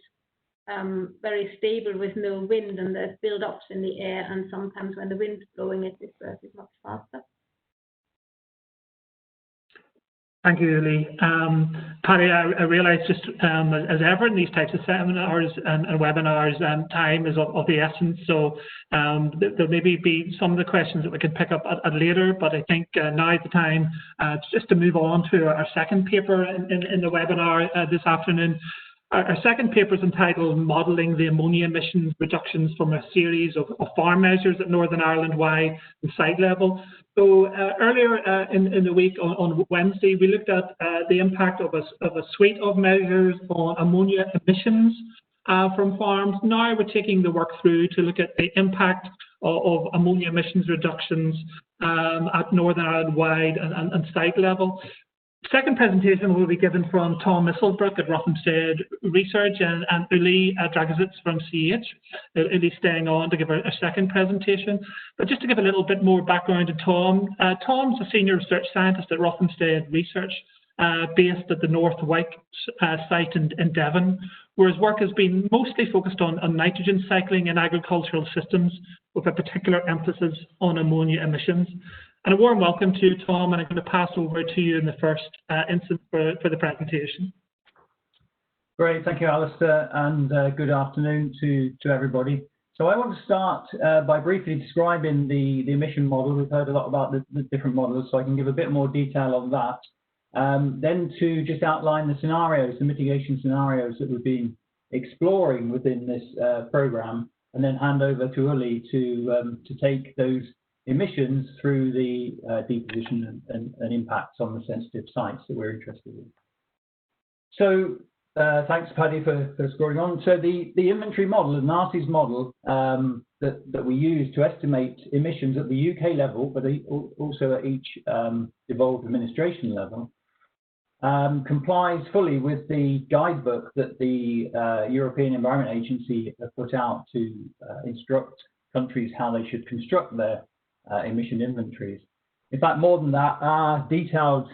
very stable with no wind, and there's build-ups in the air, and sometimes when the wind's blowing, it disperses much faster. Thank you, Uli. Paddy, I realise just as ever in these types of seminars and webinars, time is of the essence. So there maybe be some of the questions that we could pick up at later, but I think now is the time just to move on to our second paper in the webinar this afternoon. Our second paper is entitled Modelling the Ammonia Emissions Reductions from a Series of Farm Measures at Northern Ireland-wide and site level. So earlier in the week on Wednesday, we looked at the impact of a suite of measures on ammonia emissions from farms. Now we're taking the work through to look at the impact of ammonia emissions reductions at Northern Ireland-wide and site level. Second presentation will be given from Tom Misselbrook at Rothamsted Research and Uli Dragosits from CH. Uli's staying on to give a second presentation. But just to give a little bit more background to Tom, Tom's a senior research scientist at Rothamsted Research, based at the North Wyke site in Devon, where his work has been mostly focused on nitrogen cycling in agricultural systems, with a particular emphasis on ammonia emissions. And a warm welcome to Tom, and I'm going to pass over to you in the first instance for the presentation. Great, thank you, Alistair, and good afternoon to everybody. So I want to start by briefly describing the emission model. We've heard a lot about the different models, so I can give a bit more detail on that. Then to just outline the scenarios, the mitigation scenarios that we've been exploring within this program, and then hand over to Uli to take those emissions through the deposition and impacts on the sensitive sites that we're interested in. So thanks, Paddy, for scoring on. So the inventory model, the NARCES model that we use to estimate emissions at the UK level, but also at each devolved administration level, complies fully with the guidebook that the European Environment Agency have put out to instruct countries how they should construct their emission inventories. In fact, more than that, our detailed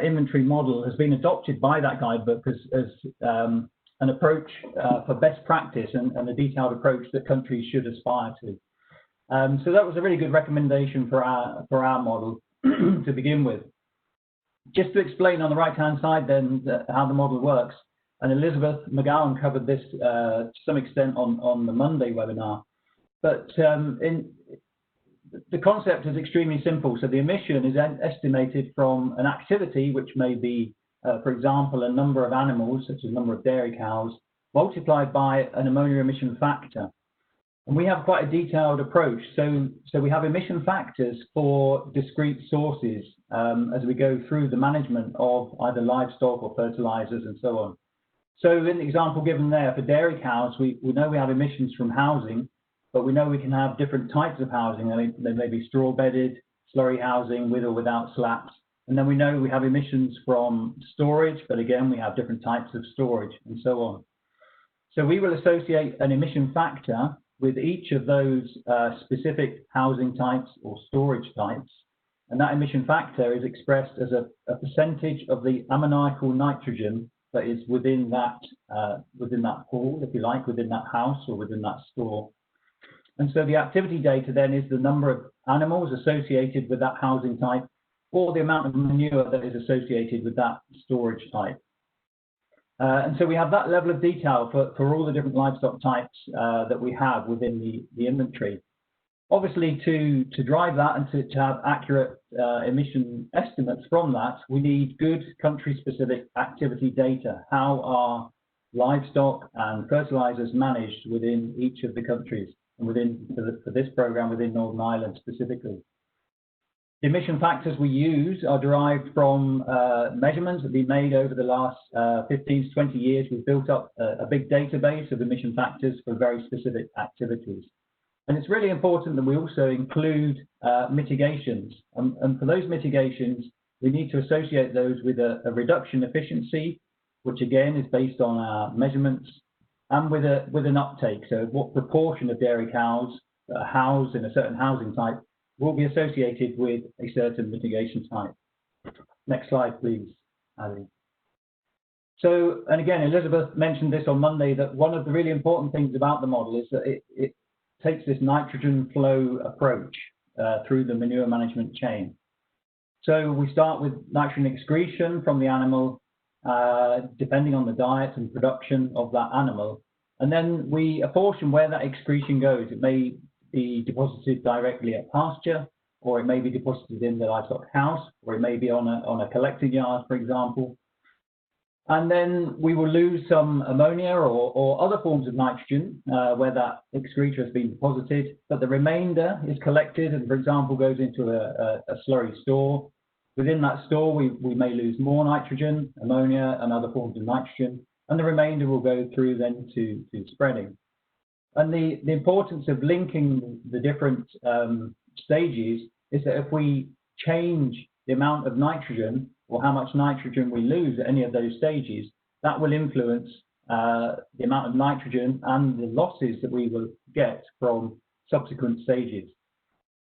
inventory model has been adopted by that guidebook as an approach for best practice and a detailed approach that countries should aspire to. So that was a really good recommendation for our model to begin with. Just to explain on the right-hand side then how the model works, and Elizabeth McGowan covered this to some extent on the Monday webinar, but the concept is extremely simple. So the emission is estimated from an activity which may be for example, a number of animals, such as a number of dairy cows, multiplied by an ammonia emission factor. And we have quite a detailed approach. So we have emission factors for discrete sources as we go through the management of either livestock or fertilizers and so on. So in the example given there, for dairy cows, we know we have emissions from housing, but we know we can have different types of housing. They may be straw-bedded, slurry housing with or without slats. And then we know we have emissions from storage, but again, we have different types of storage and so on. So we will associate an emission factor with each of those specific housing types or storage types. And that emission factor is expressed as a percentage of the ammoniacal nitrogen that is within that pool, if you like, within that house or within that store. And so the activity data then is the number of animals associated with that housing type, or the amount of manure that is associated with that storage type. And so we have that level of detail for all the different livestock types that we have within the inventory. Obviously, to drive that and to have accurate emission estimates from that, we need good country-specific activity data. How are livestock and fertilizers managed within each of the countries, and for this program within Northern Ireland specifically? The emission factors we use are derived from measurements that have been made over the last 15 to 20 years. We've built up a big database of emission factors for very specific activities. And it's really important that we also include mitigations. And for those mitigations, we need to associate those with a reduction efficiency, which again is based on our measurements, and with an uptake. So what proportion of dairy cows that are housed in a certain housing type will be associated with a certain mitigation type. Next slide, please, Ali. So, and again, Elizabeth mentioned this on Monday, that one of the really important things about the model is that it takes this nitrogen flow approach through the manure management chain. So we start with nitrogen excretion from the animal, depending on the diet and production of that animal. And then we apportion where that excretion goes. It may be deposited directly at pasture, or it may be deposited in the livestock house, or it may be on a collecting yard, for example. And then we will lose some ammonia or other forms of nitrogen where that excreta has been deposited, but the remainder is collected and, for example, goes into a slurry store. Within that store, we may lose more nitrogen, ammonia, and other forms of nitrogen, and the remainder will go through then to spreading. And the importance of linking the different stages is that if we change the amount of nitrogen or how much nitrogen we lose at any of those stages, that will influence the amount of nitrogen and the losses that we will get from subsequent stages.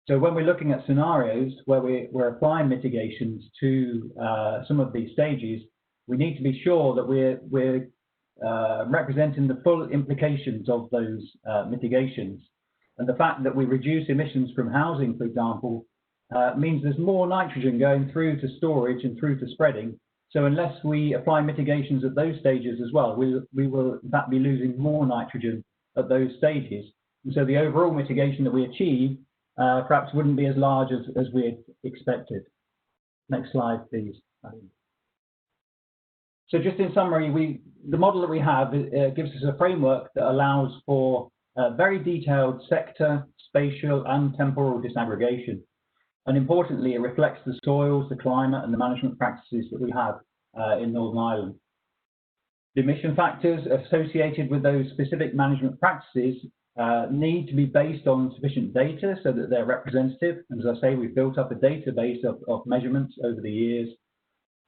So when we're looking at scenarios where we're applying mitigations to some of these stages, we need to be sure that we're representing the full implications of those mitigations. And the fact that we reduce emissions from housing, for example, means there's more nitrogen going through to storage and through to spreading. So unless we apply mitigations at those stages as well, we will in fact be losing more nitrogen at those stages. And so the overall mitigation that we achieve perhaps wouldn't be as large as we had expected. Next slide, please. So just in summary, the model that we have gives us a framework that allows for very detailed sector, spatial, and temporal disaggregation. And importantly, it reflects the soils, the climate, and the management practices that we have in Northern Ireland. The emission factors associated with those specific management practices need to be based on sufficient data so that they're representative. And as I say, we've built up a database of measurements over the years,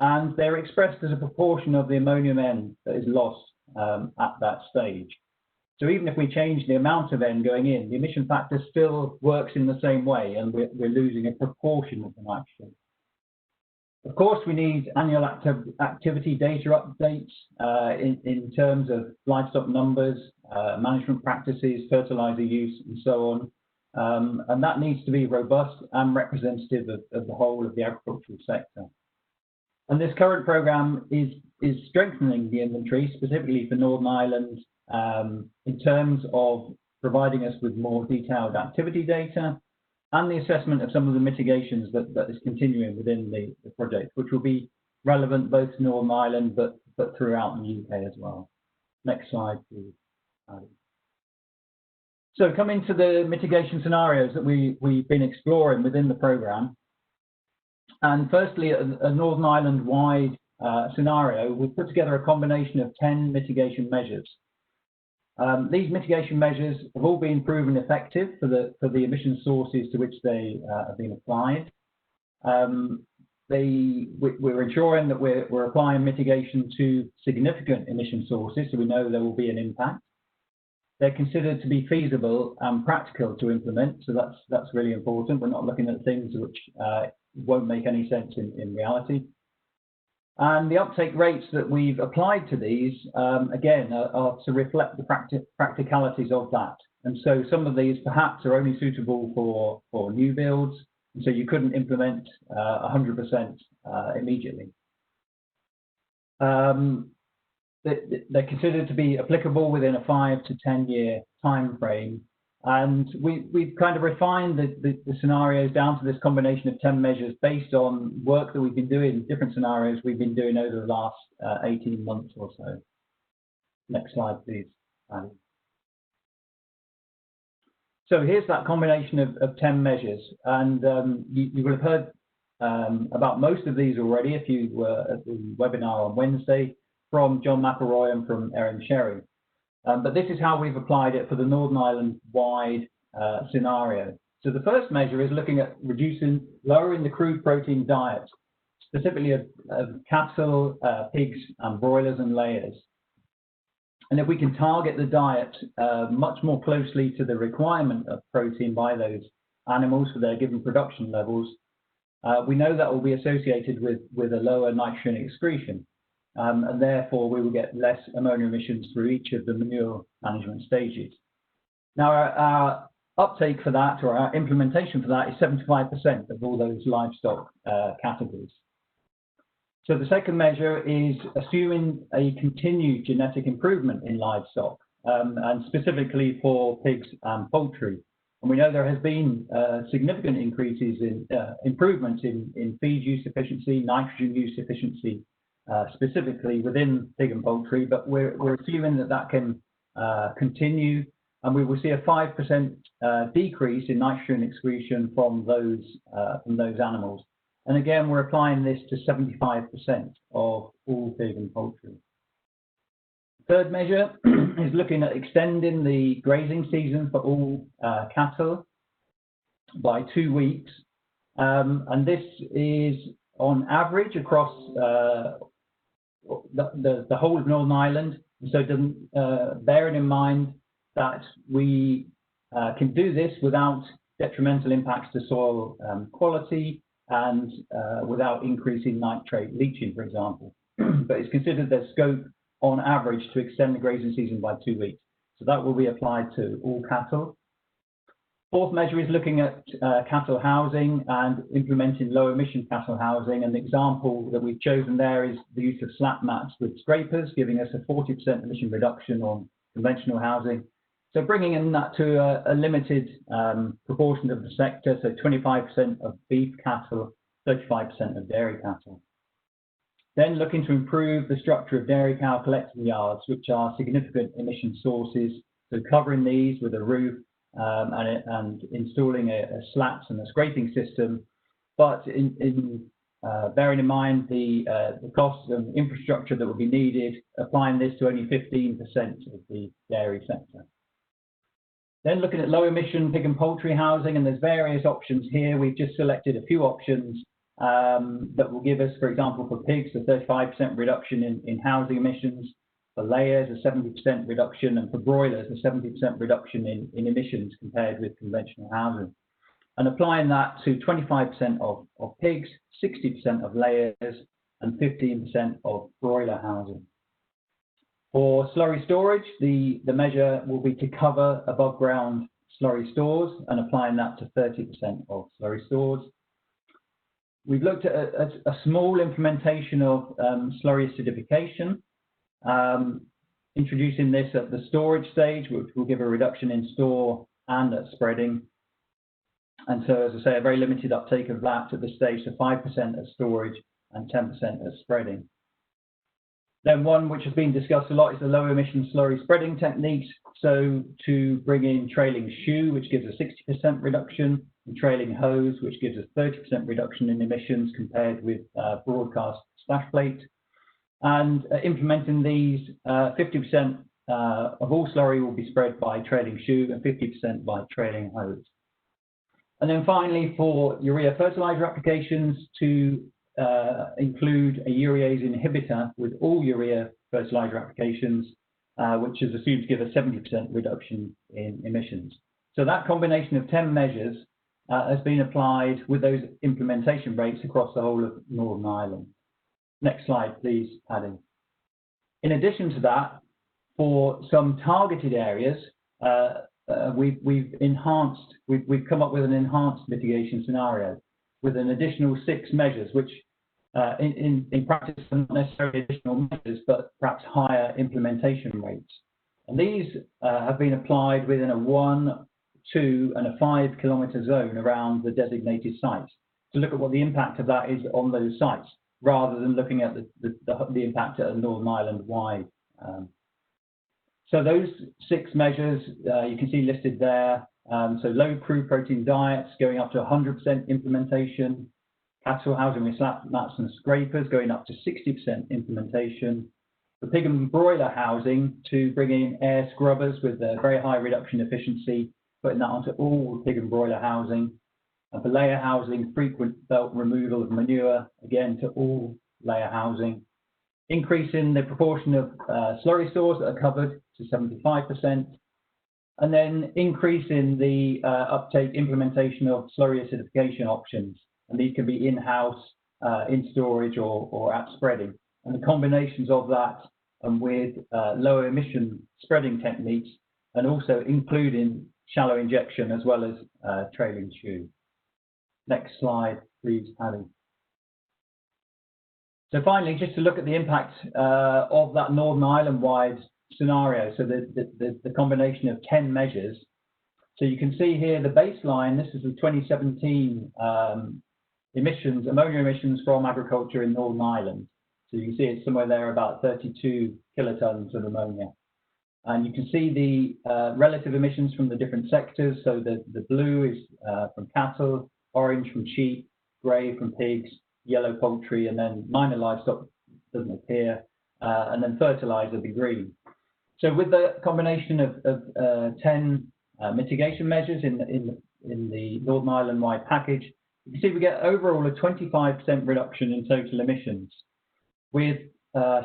and they're expressed as a proportion of the ammonium N that is lost at that stage. So even if we change the amount of N going in, the emission factor still works in the same way, and we're losing a proportion of the nitrogen. Of course, we need annual activity data updates in terms of livestock numbers, management practices, fertilizer use, and so on. And that needs to be robust and representative of the whole of the agricultural sector. And this current program is strengthening the inventory, specifically for Northern Ireland, in terms of providing us with more detailed activity data and the assessment of some of the mitigations that is continuing within the project, which will be relevant both to Northern Ireland but throughout the UK as well. Next slide, please. So coming to the mitigation scenarios that we've been exploring within the programme. And firstly, a Northern Ireland-wide scenario, we've put together a combination of 10 mitigation measures. These mitigation measures have all been proven effective for the emission sources to which they have been applied. We're ensuring that we're applying mitigation to significant emission sources, so we know there will be an impact. They're considered to be feasible and practical to implement, so that's really important. We're not looking at things which won't make any sense in reality. And the uptake rates that we've applied to these, again, are to reflect the practicalities of that. And so some of these perhaps are only suitable for new builds, and so you couldn't implement 100% immediately. They're considered to be applicable within a 5 to 10 year time frame. And we've kind of refined the scenarios down to this combination of 10 measures based on work that we've been doing, different scenarios we've been doing over the last 18 months or so. Next slide, please. So here's that combination of 10 measures. And you will have heard about most of these already if you were at the webinar on Wednesday from John McElroy and from Erin Sherry. But this is how we've applied it for the Northern Ireland-wide scenario. So the first measure is looking at lowering the crude protein diet, specifically of cattle, pigs, and broilers and layers. And if we can target the diet much more closely to the requirement of protein by those animals for their given production levels, we know that will be associated with a lower nitrogen excretion. And therefore, we will get less ammonia emissions through each of the manure management stages. Now, our uptake for that, or our implementation for that, is 75% of all those livestock categories. So the second measure is assuming a continued genetic improvement in livestock, and specifically for pigs and poultry. And we know there has been significant increases in improvements in feed use efficiency, nitrogen use efficiency, specifically within pig and poultry, but we're assuming that can continue, and we will see a 5% decrease in nitrogen excretion from those animals. And again, we're applying this to 75% of all pig and poultry. Third measure is looking at extending the grazing season for all cattle by 2 weeks, and this is on average across the whole of Northern Ireland. So bearing in mind that we can do this without detrimental impacts to soil quality and without increasing nitrate leaching, for example. But it's considered there's scope on average to extend the grazing season by 2 weeks. So that will be applied to all cattle. Fourth measure is looking at cattle housing and implementing low emission cattle housing. And the example that we've chosen there is the use of slat mats with scrapers, giving us a 40% emission reduction on conventional housing. So bringing in that to a limited proportion of the sector, so 25% of beef cattle, 35% of dairy cattle. Then looking to improve the structure of dairy cow collecting yards, which are significant emission sources. So covering these with a roof and installing a slats and a scraping system, but bearing in mind the costs and infrastructure that will be needed, applying this to only 15% of the dairy sector. Then looking at low emission pig and poultry housing, and there's various options here. We've just selected a few options that will give us, for example, for pigs, a 35% reduction in housing emissions, for layers, a 70% reduction, and for broilers, a 70% reduction in emissions compared with conventional housing. And applying that to 25% of pigs, 60% of layers, and 15% of broiler housing. For slurry storage, the measure will be to cover above ground slurry stores and applying that to 30% of slurry stores. We've looked at a small implementation of slurry acidification, introducing this at the storage stage, which will give a reduction in store and at spreading. And so, as I say, a very limited uptake of that at this stage, so 5% at storage and 10% as spreading. Then one which has been discussed a lot is the low emission slurry spreading techniques. So to bring in trailing shoe, which gives a 60% reduction, and trailing hose, which gives a 30% reduction in emissions compared with broadcast splash plate. And implementing these, 50% of all slurry will be spread by trailing shoe and 50% by trailing hose. And then finally, for urea fertilizer applications, to include a urease inhibitor with all urea fertilizer applications, which is assumed to give a 70% reduction in emissions. So that combination of 10 measures has been applied with those implementation rates across the whole of Northern Ireland. Next slide, please, Paddy. In addition to that, for some targeted areas, we've come up with an enhanced mitigation scenario with an additional 6 measures, which in practice are not necessarily additional measures, but perhaps higher implementation rates. And these have been applied within a 1, 2, and a 5 kilometre zone around the designated sites to look at what the impact of that is on those sites, rather than looking at the impact at a Northern Ireland wide. So those 6 measures you can see listed there. So low crude protein diets going up to 100% implementation, cattle housing with slap mats and scrapers going up to 60% implementation, the pig and broiler housing to bring in air scrubbers with a very high reduction efficiency, putting that onto all pig and broiler housing, and for layer housing, frequent belt removal of manure, again to all layer housing, increasing the proportion of slurry stores that are covered to 75%, and then increasing the uptake implementation of slurry acidification options. And these can be in-house, in storage, or at spreading. And the combinations of that with lower emission spreading techniques, and also including shallow injection as well as trailing shoe. Next slide, please, Paddy. So finally, just to look at the impact of that Northern Ireland-wide scenario, so the combination of 10 measures. So you can see here the baseline, this is the 2017 emissions, ammonia emissions from agriculture in Northern Ireland. So you can see it's somewhere there about 32 kilotons of ammonia. And you can see the relative emissions from the different sectors. So the blue is from cattle, orange from sheep, grey from pigs, yellow poultry, and then minor livestock doesn't appear, and then fertilizer will be green. So with the combination of 10 mitigation measures in the Northern Ireland-wide package, you can see we get overall a 25% reduction in total emissions, with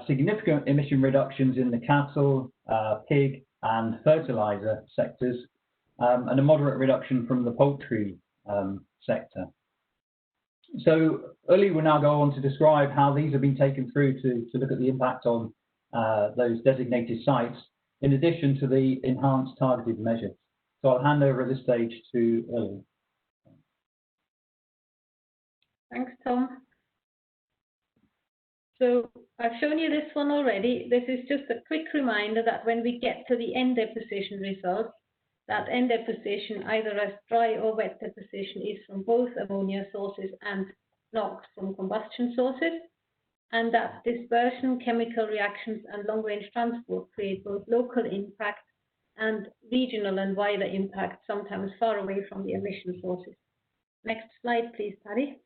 significant emission reductions in the cattle, pig, and fertilizer sectors, and a moderate reduction from the poultry sector. So Uli will now go on to describe how these have been taken through to look at the impact on those designated sites, in addition to the enhanced targeted measures. So I'll hand over at this stage to Uli. Thanks, Tom. So I've shown you this one already. This is just a quick reminder that when we get to the end deposition results, that end deposition, either as dry or wet deposition, is from both ammonia sources and NOx from combustion sources, and that dispersion, chemical reactions, and long-range transport create both local impact and regional and wider impact, sometimes far away from the emission sources. Next slide, please, Paddy.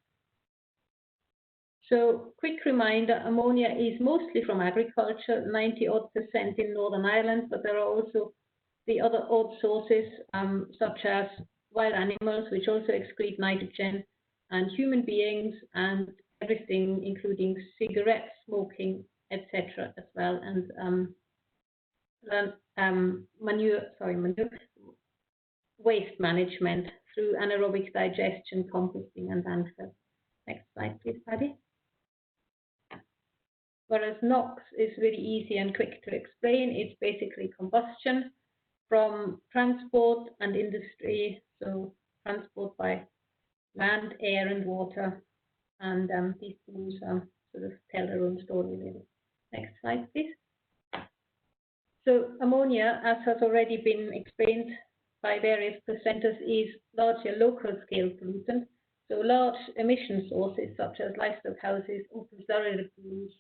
So, quick reminder, ammonia is mostly from agriculture, 90-odd% in Northern Ireland, but there are also the other odd sources, such as wild animals, which also excrete nitrogen, and human beings, and everything, including cigarettes, smoking, etc. as well, and manure, waste management through anaerobic digestion, composting, and landfill. Next slide, please, Paddy. Whereas NOx is really easy and quick to explain, it's basically combustion from transport and industry, so transport by land, air, and water, and these things sort of tell their own story, really. Next slide, please. So ammonia, as has already been explained by various presenters, is largely a local scale pollutant, So large emission sources such as livestock houses, open slurry lagoons,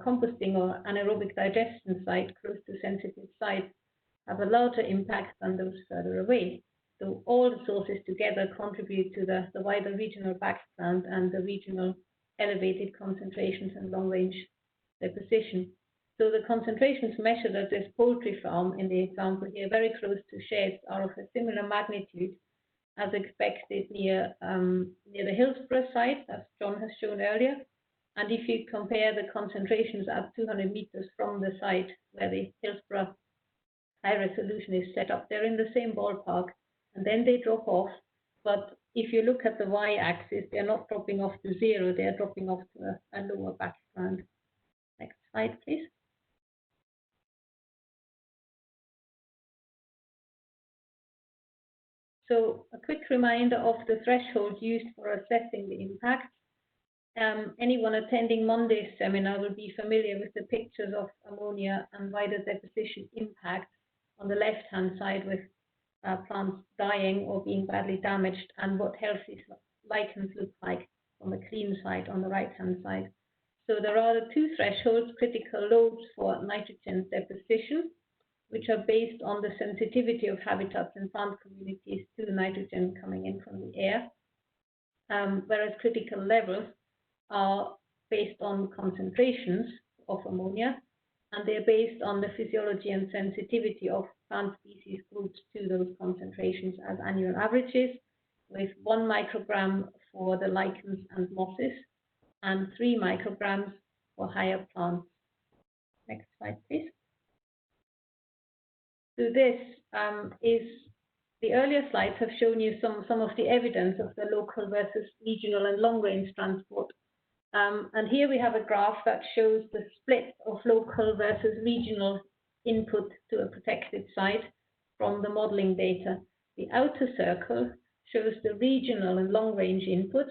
composting or anaerobic digestion sites close to sensitive sites have a larger impact than those further away. So all the sources together contribute to the wider regional background and the regional elevated concentrations and long-range deposition. So the concentrations measured at this poultry farm in the example here, very close to sheds, are of a similar magnitude as expected near the Hillsborough site, as John has shown earlier. And if you compare the concentrations at 200 meters from the site where the Hillsborough high resolution is set up, they're in the same ballpark, and then they drop off. But if you look at the y-axis, they're not dropping off to zero, they're dropping off to a lower background. Next slide, please. So a quick reminder of the threshold used for assessing the impact. Anyone attending Monday's seminar will be familiar with the pictures of ammonia and wider deposition impact on the left-hand side with plants dying or being badly damaged, and what healthy lichens look like on the clean side on the right-hand side. So there are the two thresholds, critical loads for nitrogen deposition, which are based on the sensitivity of habitats and plant communities to the nitrogen coming in from the air, whereas critical levels are based on concentrations of ammonia, and they're based on the physiology and sensitivity of plant species groups to those concentrations as annual averages, with 1 microgram for the lichens and mosses and 3 micrograms for higher plants. Next slide, please. So this is, the earlier slides have shown you some of the evidence of the local versus regional and long-range transport. And here we have a graph that shows the split of local versus regional input to a protected site from the modeling data. The outer circle shows the regional and long-range input,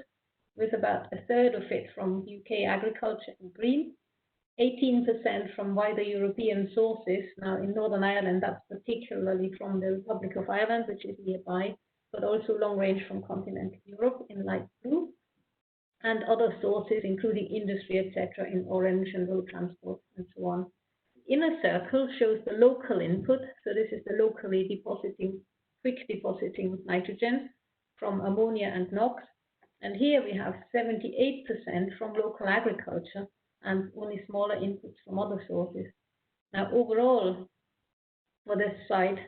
with about a third of it from UK agriculture in green, 18% from wider European sources. Now in Northern Ireland, that's particularly from the Republic of Ireland, which is nearby, but also long range from continental Europe in light blue, and other sources, including industry, etc., in orange, and road transport, and so on. The inner circle shows the local input. So this is the locally depositing, quick depositing nitrogen from ammonia and NOx. And here we have 78% from local agriculture and only smaller inputs from other sources. Now, overall, for this site,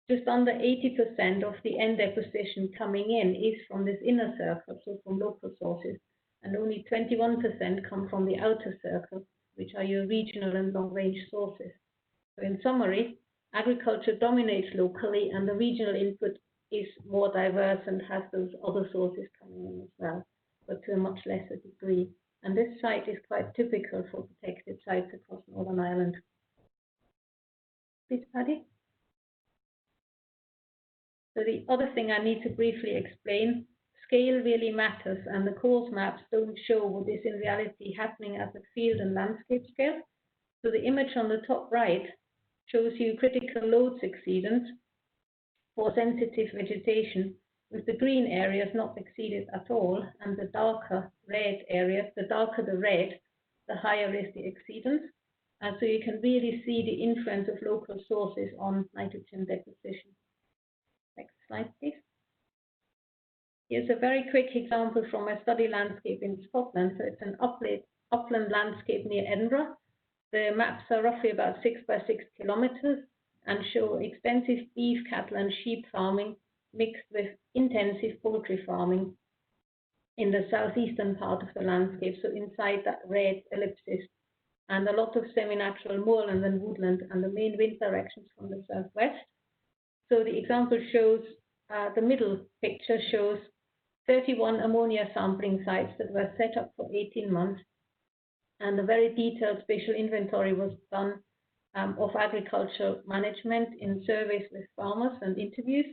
just under 80% of the end deposition coming in is from this inner circle, so from local sources, and only 21% come from the outer circle, which are your regional and long-range sources. So in summary, agriculture dominates locally, and the regional input is more diverse and has those other sources coming in as well, but to a much lesser degree. And this site is quite typical for protected sites across Northern Ireland. Please, Paddy. So the other thing I need to briefly explain, scale really matters, and the course maps don't show what is in reality happening at the field and landscape scale. So the image on the top right shows you critical loads exceedance for sensitive vegetation, with the green areas not exceeded at all, and the darker red areas, the darker the red, the higher is the exceedance. And so you can really see the influence of local sources on nitrogen deposition. Next slide, please. Here's a very quick example from a study landscape in Scotland. So it's an upland landscape near Edinburgh. The maps are roughly about 6 by 6 kilometers and show extensive beef, cattle and sheep farming mixed with intensive poultry farming in the southeastern part of the landscape, so inside that red ellipsis, and a lot of semi-natural moorland and woodland, and the main wind directions from the southwest. So the example shows, the middle picture shows 31 ammonia sampling sites that were set up for 18 months, and a very detailed spatial inventory was done of agricultural management in surveys with farmers and interviews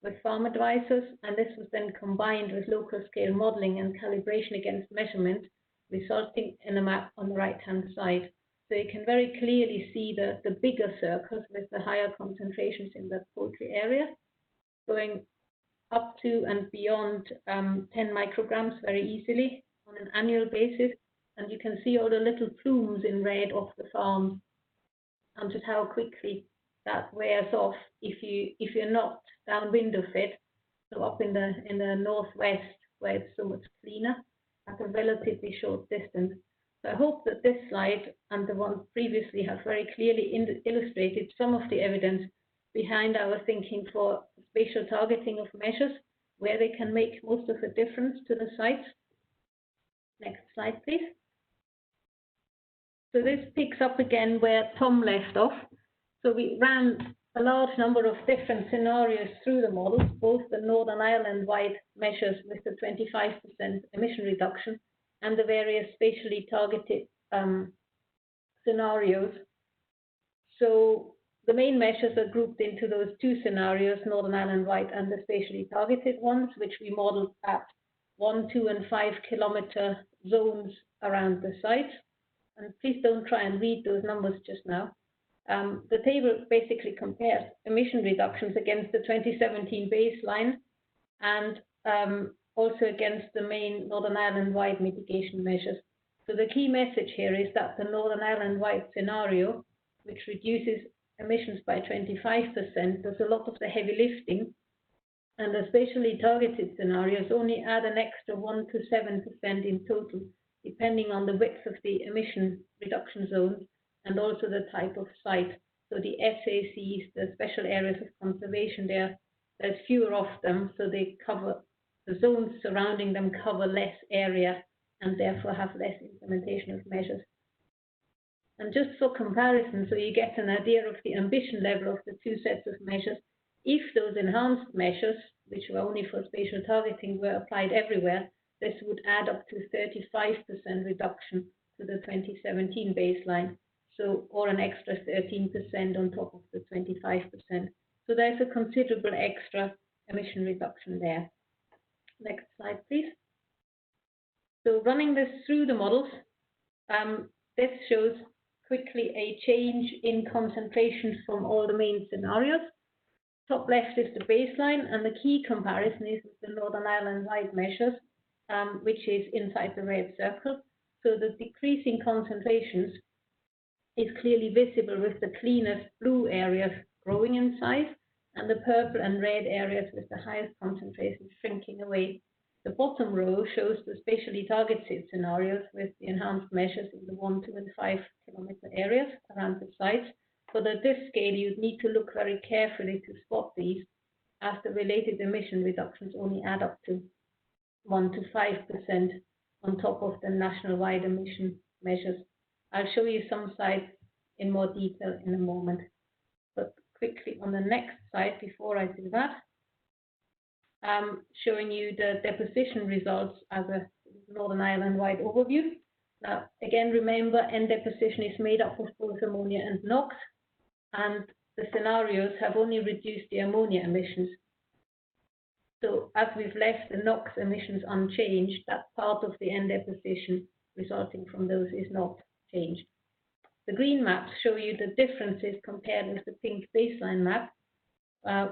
with farm advisors, and this was then combined with local scale modeling and calibration against measurement, resulting in a map on the right-hand side. So you can very clearly see the bigger circles with the higher concentrations in the poultry area, going up to and beyond 10 micrograms very easily on an annual basis. And you can see all the little plumes in red off the farms and just how quickly that wears off if you're not downwind of it, so up in the northwest where it's so much cleaner at a relatively short distance. So I hope that this slide and the one previously have very clearly illustrated some of the evidence behind our thinking for spatial targeting of measures, where they can make most of a difference to the sites. Next slide, please. So this picks up again where Tom left off. So we ran a large number of different scenarios through the models, both the Northern Ireland-wide measures with the 25% emission reduction and the various spatially targeted scenarios. So the main measures are grouped into those two scenarios, Northern Ireland-wide and the spatially targeted ones, which we modeled at 1, 2, and 5 kilometer zones around the site. And please don't try and read those numbers just now. The table basically compares emission reductions against the 2017 baseline and also against the main Northern Ireland-wide mitigation measures. So the key message here is that the Northern Ireland-wide scenario, which reduces emissions by 25%, does a lot of the heavy lifting, and the spatially targeted scenarios only add an extra 1 to 7% in total, depending on the width of the emission reduction zones and also the type of site. So the SACs, the special areas of conservation, there's fewer of them, so they cover, the zones surrounding them cover less area and therefore have less implementation of measures. And just for comparison, so you get an idea of the ambition level of the two sets of measures, if those enhanced measures, which were only for spatial targeting, were applied everywhere, this would add up to 35% reduction to the 2017 baseline, so or an extra 13% on top of the 25%. So there's a considerable extra emission reduction there. Next slide, please. So running this through the models, this shows quickly a change in concentration from all the main scenarios. Top left is the baseline, and the key comparison is with the Northern Ireland-wide measures, which is inside the red circle. So the decreasing concentrations is clearly visible with the cleanest blue areas growing in size and the purple and red areas with the highest concentrations shrinking away. The bottom row shows the spatially targeted scenarios with the enhanced measures in the 1, 2, and 5 kilometer areas around the site. But at this scale, you'd need to look very carefully to spot these, as the related emission reductions only add up to 1 to 5% on top of the national-wide emission measures. I'll show you some sites in more detail in a moment. But quickly on the next slide, before I do that, showing you the deposition results as a Northern Ireland-wide overview. Now, again, remember, N deposition is made up of both ammonia and NOx, and the scenarios have only reduced the ammonia emissions. So as we've left the NOx emissions unchanged, that part of the N deposition resulting from those is not changed. The green maps show you the differences compared with the pink baseline map,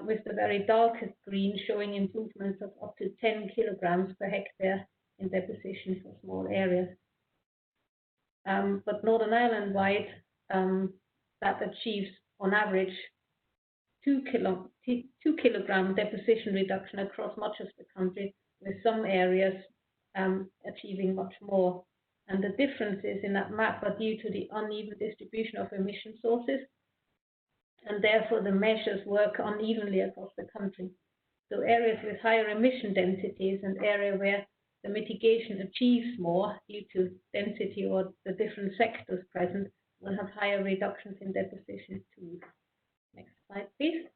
with the very darkest green showing improvements of up to 10 kilograms per hectare in deposition for small areas. But Northern Ireland-wide, that achieves on average 2 kilogram deposition reduction across much of the country, with some areas achieving much more. And the differences in that map are due to the uneven distribution of emission sources, and therefore the measures work unevenly across the country. So areas with higher emission densities and area where the mitigation achieves more due to density or the different sectors present will have higher reductions in deposition too. Next slide, please.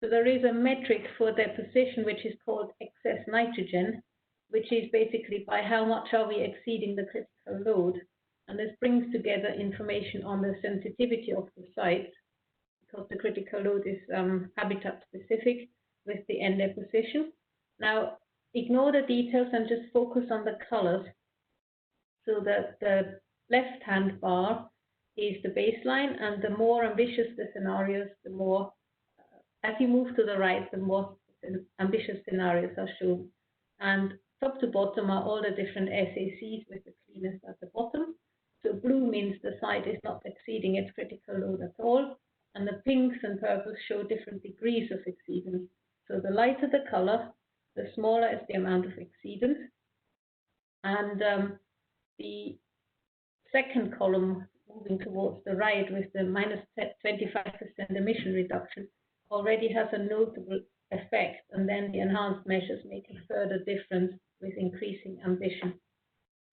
So there is a metric for deposition which is called excess nitrogen, which is basically by how much are we exceeding the critical load. And this brings together information on the sensitivity of the site, because the critical load is habitat specific with the N deposition. Now, ignore the details and just focus on the colors. So that the left-hand bar is the baseline, and the more ambitious the scenarios, the more as you move to the right, the more ambitious scenarios are shown. And top to bottom are all the different SACs with the cleanest at the bottom. So blue means the site is not exceeding its critical load at all. And the pinks and purples show different degrees of exceedance. So the lighter the color, the smaller is the amount of exceedance. And the second column, moving towards the right with the minus 25% emission reduction, already has a notable effect. And then the enhanced measures make a further difference with increasing ambition.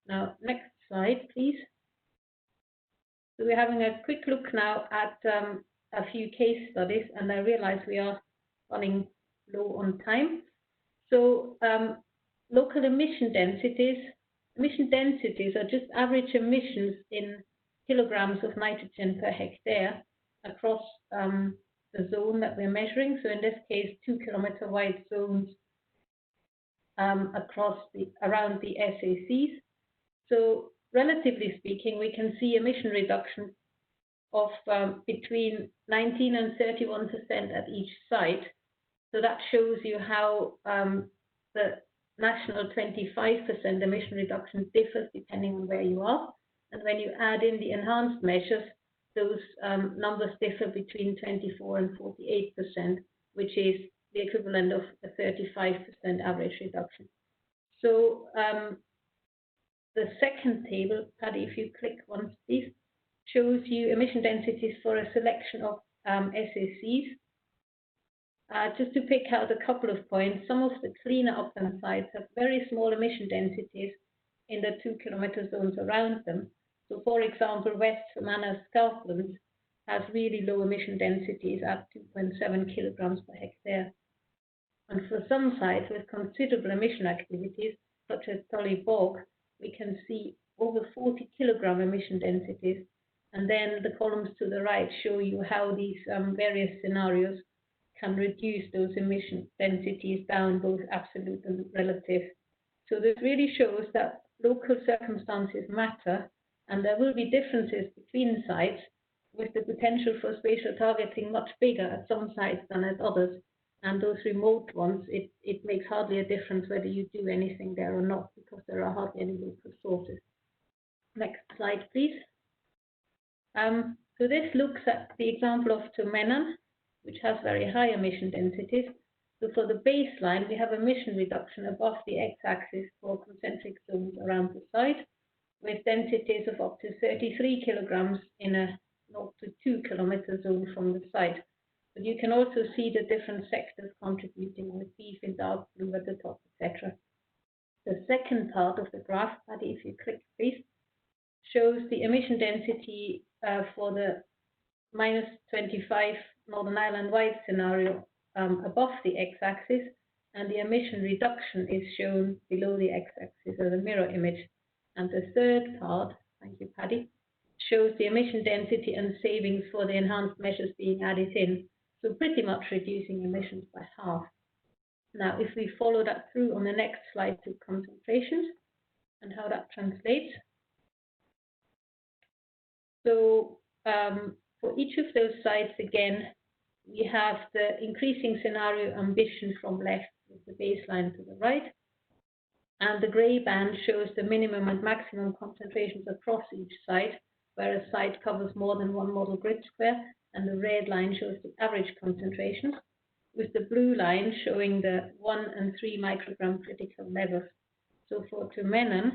Now, next slide, please. So we're having a quick look now at a few case studies, and I realize we are running low on time. So local emission densities. Emission densities are just average emissions in kilograms of nitrogen per hectare across the zone that we're measuring. So in this case, 2 kilometer wide zones around the SACs. So relatively speaking, we can see emission reduction of between 19 and 31% at each site. So that shows you how the national 25% emission reduction differs depending on where you are. And when you add in the enhanced measures, those numbers differ between 24 and 48%, which is the equivalent of a 35% average reduction. So the second table, Paddy, if you click once, please, shows you emission densities for a selection of SACs. Just to pick out a couple of points, some of the cleaner upland sites have very small emission densities in the 2 kilometer zones around them. So, for example, West Fermanagh Scoutlands has really low emission densities at 2.7 kilograms per hectare. And for some sites with considerable emission activities, such as Tully Bog, we can see over 40 kilogram emission densities. And then the columns to the right show you how these various scenarios can reduce those emission densities down, both absolute and relative. So this really shows that local circumstances matter, and there will be differences between sites, with the potential for spatial targeting much bigger at some sites than at others. And those remote ones, it makes hardly a difference whether you do anything there or not, because there are hardly any local sources. Next slide, please. So this looks at the example of Tumenan, which has very high emission densities. So for the baseline, we have emission reduction above the x-axis for concentric zones around the site, with densities of up to 33 kilograms in a 0 to 2 kilometer zone from the site. But you can also see the different sectors contributing, with beef in dark blue at the top, etc. The second part of the graph, Paddy, if you click please, shows the emission density for the minus 25 Northern Ireland wide scenario above the x-axis, and the emission reduction is shown below the x-axis as a mirror image. And the third part, thank you Paddy, shows the emission density and savings for the enhanced measures being added in, so pretty much reducing emissions by half. Now, if we follow that through on the next slide to concentrations and how that translates. So for each of those sites, again, we have the increasing scenario ambition from left with the baseline to the right. And the grey band shows the minimum and maximum concentrations across each site, where a site covers more than one model grid square, and the red line shows the average concentrations, with the blue line showing the 1 and 3 microgram critical levels. So for Tumenan,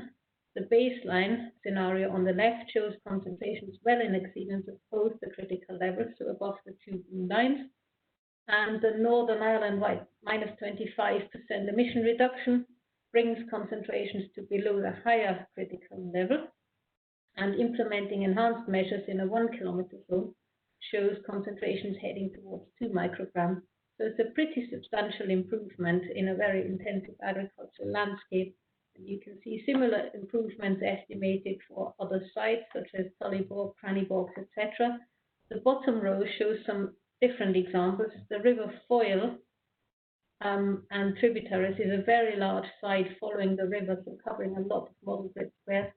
the baseline scenario on the left shows concentrations well in exceedance of both the critical levels, so above the 2 blue lines, and the Northern Ireland wide minus 25% emission reduction brings concentrations to below the higher critical level, and implementing enhanced measures in a 1 kilometer zone shows concentrations heading towards 2 micrograms. So it's a pretty substantial improvement in a very intensive agricultural landscape. And you can see similar improvements estimated for other sites such as Tullybog, Crannybogs, etc. The bottom row shows some different examples. The River Foyle and tributaries is a very large site following the river, so covering a lot of model grid squares.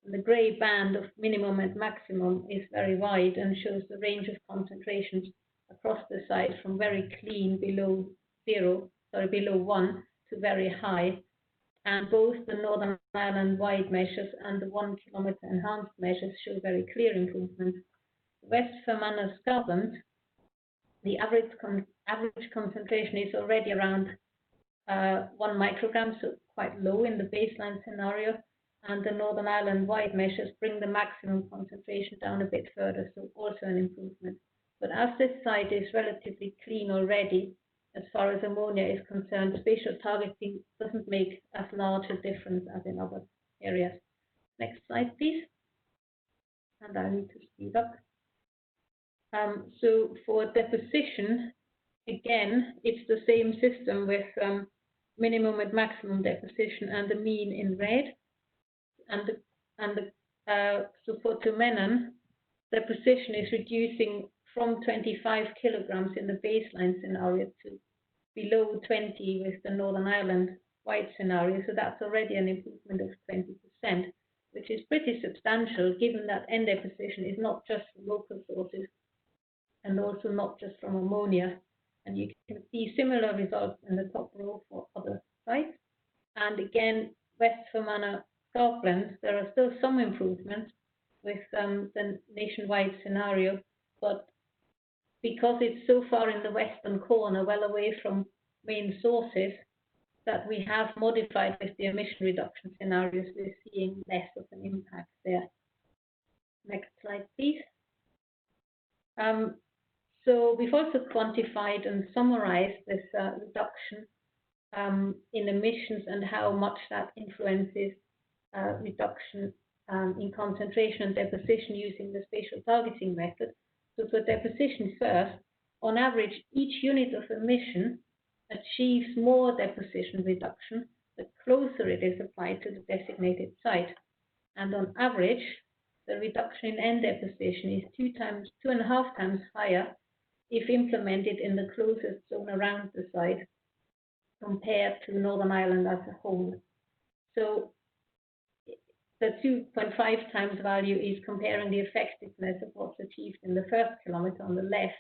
And the grey band of minimum and maximum is very wide and shows the range of concentrations across the site from very clean below 1 to very high. And both the Northern Ireland wide measures and the 1 kilometre enhanced measures show very clear improvement. West Fermanagh Scotland, the average concentration is already around 1 microgram, so quite low in the baseline scenario. And the Northern Ireland wide measures bring the maximum concentration down a bit further, so also an improvement. But as this site is relatively clean already, as far as ammonia is concerned, spatial targeting doesn't make as large a difference as in other areas. Next slide, please. And I need to speed up. So for deposition, again, it's the same system with minimum and maximum deposition and the mean in red. So for Tumenon, deposition is reducing from 25 kilograms in the baseline scenario to below 20 with the Northern Ireland wide scenario. So that's already an improvement of 20%, which is pretty substantial given that N deposition is not just from local sources and also not just from ammonia. And you can see similar results in the top row for other sites. And again, West Fermanagh, Scotland, there are still some improvements with the nationwide scenario, but because it's so far in the western corner, well away from main sources, that we have modified with the emission reduction scenarios, we're seeing less of an impact there. Next slide, please. So we've also quantified and summarized this reduction in emissions and how much that influences reduction in concentration and deposition using the spatial targeting method. So for deposition first, on average, each unit of emission achieves more deposition reduction the closer it is applied to the designated site. And on average, the reduction in N deposition is 2.5 times higher if implemented in the closest zone around the site compared to Northern Ireland as a whole. So the 2.5 times value is comparing the effectiveness of what's achieved in the first kilometre on the left,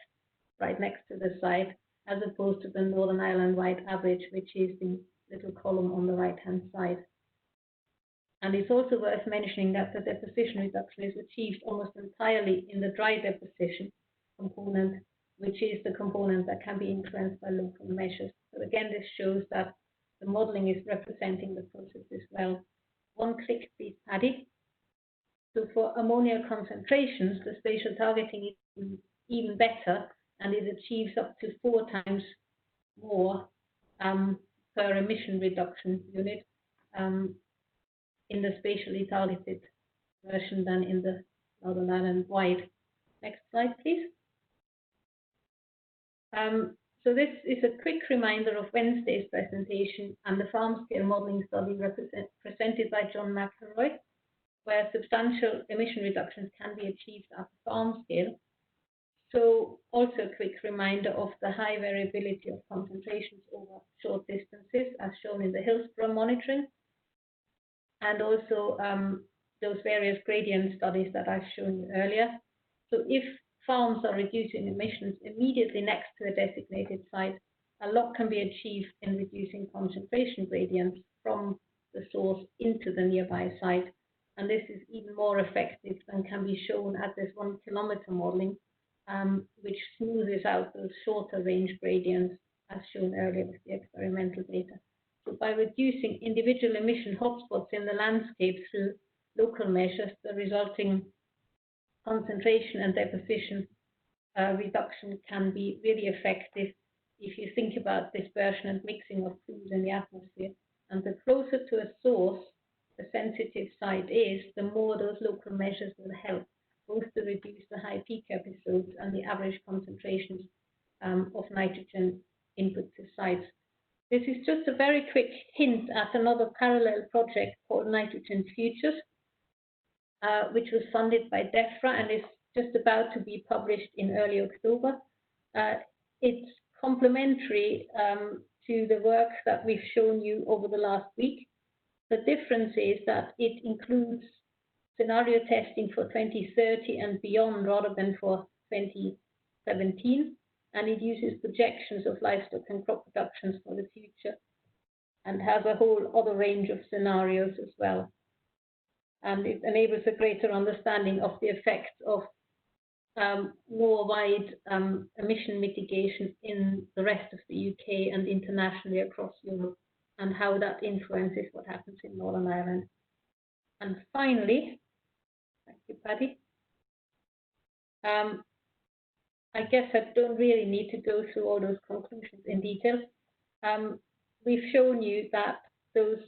right next to the site, as opposed to the Northern Ireland wide average, which is the little column on the right-hand side. And it's also worth mentioning that the deposition reduction is achieved almost entirely in the dry deposition component, which is the component that can be influenced by local measures. So again, this shows that the modelling is representing the process as well. One click, please, Paddy. So for ammonia concentrations, the spatial targeting is even better, and it achieves up to 4 times more per emission reduction unit in the spatially targeted version than in the Northern Ireland wide. Next slide, please. So this is a quick reminder of Wednesday's presentation and the farm scale modelling study presented by John McElroy, where substantial emission reductions can be achieved at the farm scale. So also a quick reminder of the high variability of concentrations over short distances, as shown in the Hillsborough monitoring, and also those various gradient studies that I've shown you earlier. So if farms are reducing emissions immediately next to a designated site, a lot can be achieved in reducing concentration gradients from the source into the nearby site. And this is even more effective than can be shown at this 1 kilometre modelling, which smoothes out those shorter range gradients as shown earlier with the experimental data. So by reducing individual emission hotspots in the landscape through local measures, the resulting concentration and deposition reduction can be really effective if you think about dispersion and mixing of fluids in the atmosphere. And the closer to a source the sensitive site is, the more those local measures will help, both to reduce the high peak episodes and the average concentrations of nitrogen input to sites. This is just a very quick hint at another parallel project called Nitrogen Futures, which was funded by DEFRA and is just about to be published in early October. It's complementary to the work that we've shown you over the last week. The difference is that it includes scenario testing for 2030 and beyond rather than for 2017. and it uses projections of livestock and crop productions for the future, and has a whole other range of scenarios as well. And it enables a greater understanding of the effects of more wide emission mitigation in the rest of the UK and internationally across Europe, and how that influences what happens in Northern Ireland. And finally, thank you, Paddy. I guess I don't really need to go through all those conclusions in detail. We've shown you that those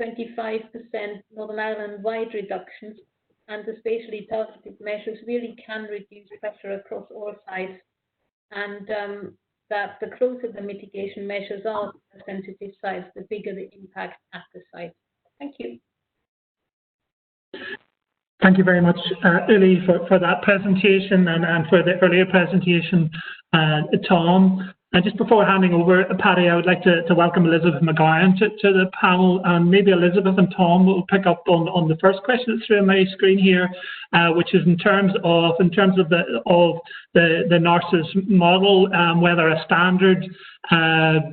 25% Northern Ireland-wide reductions and the spatially targeted measures really can reduce pressure across all sites, and that the closer the mitigation measures are to the sensitive sites, the bigger the impact at the site. Thank you. Thank you very much, Uli, for that presentation and for the earlier presentation, Tom. And just before handing over, Paddy, I would like to welcome Elizabeth McGowan to the panel, and maybe Elizabeth and Tom will pick up on the first question that's through on my screen here, which is in terms of the NARCES model, whether a standard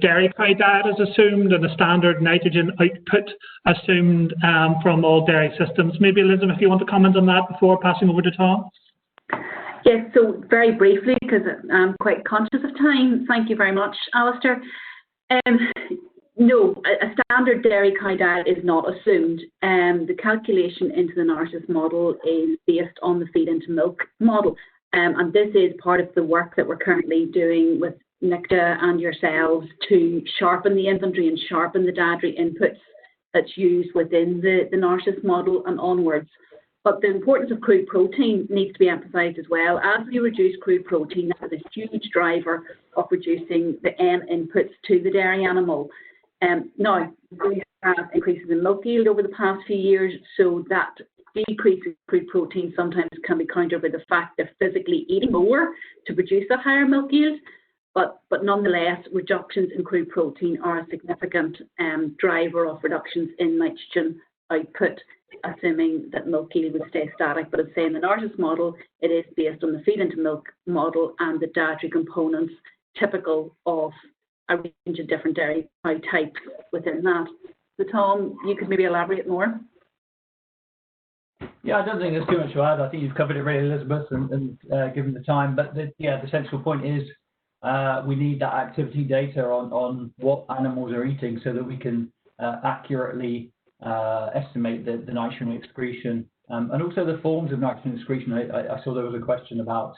dairy cow diet is assumed and a standard nitrogen output assumed from all dairy systems. Maybe Elizabeth, if you want to comment on that before passing over to Tom. Yes, so very briefly, because I'm quite conscious of time. Thank you very much, Alistair. No, a standard dairy cow diet is not assumed. The calculation into the NARCES model is based on the feed into milk model. And this is part of the work that we're currently doing with NICTA and yourselves to sharpen the inventory and sharpen the dietary inputs that's used within the NARCES model and onwards. But the importance of crude protein needs to be emphasised as well. As we reduce crude protein, that is a huge driver of reducing the N inputs to the dairy animal. Now, we have increases in milk yield over the past few years, so that decrease in crude protein sometimes can be countered by the fact they're physically eating more to produce a higher milk yield. But nonetheless, reductions in crude protein are a significant driver of reductions in nitrogen output, assuming that milk yield would stay static. But as I say, in the NARCES model, it is based on the feed into milk model and the dietary components typical of a range of different dairy cow types within that. So Tom, you could maybe elaborate more? Yeah, I don't think there's too much to add. I think you've covered it really, Elizabeth, and given the time. But the central point is we need that activity data on what animals are eating so that we can accurately estimate the nitrogen excretion and also the forms of nitrogen excretion. I saw there was a question about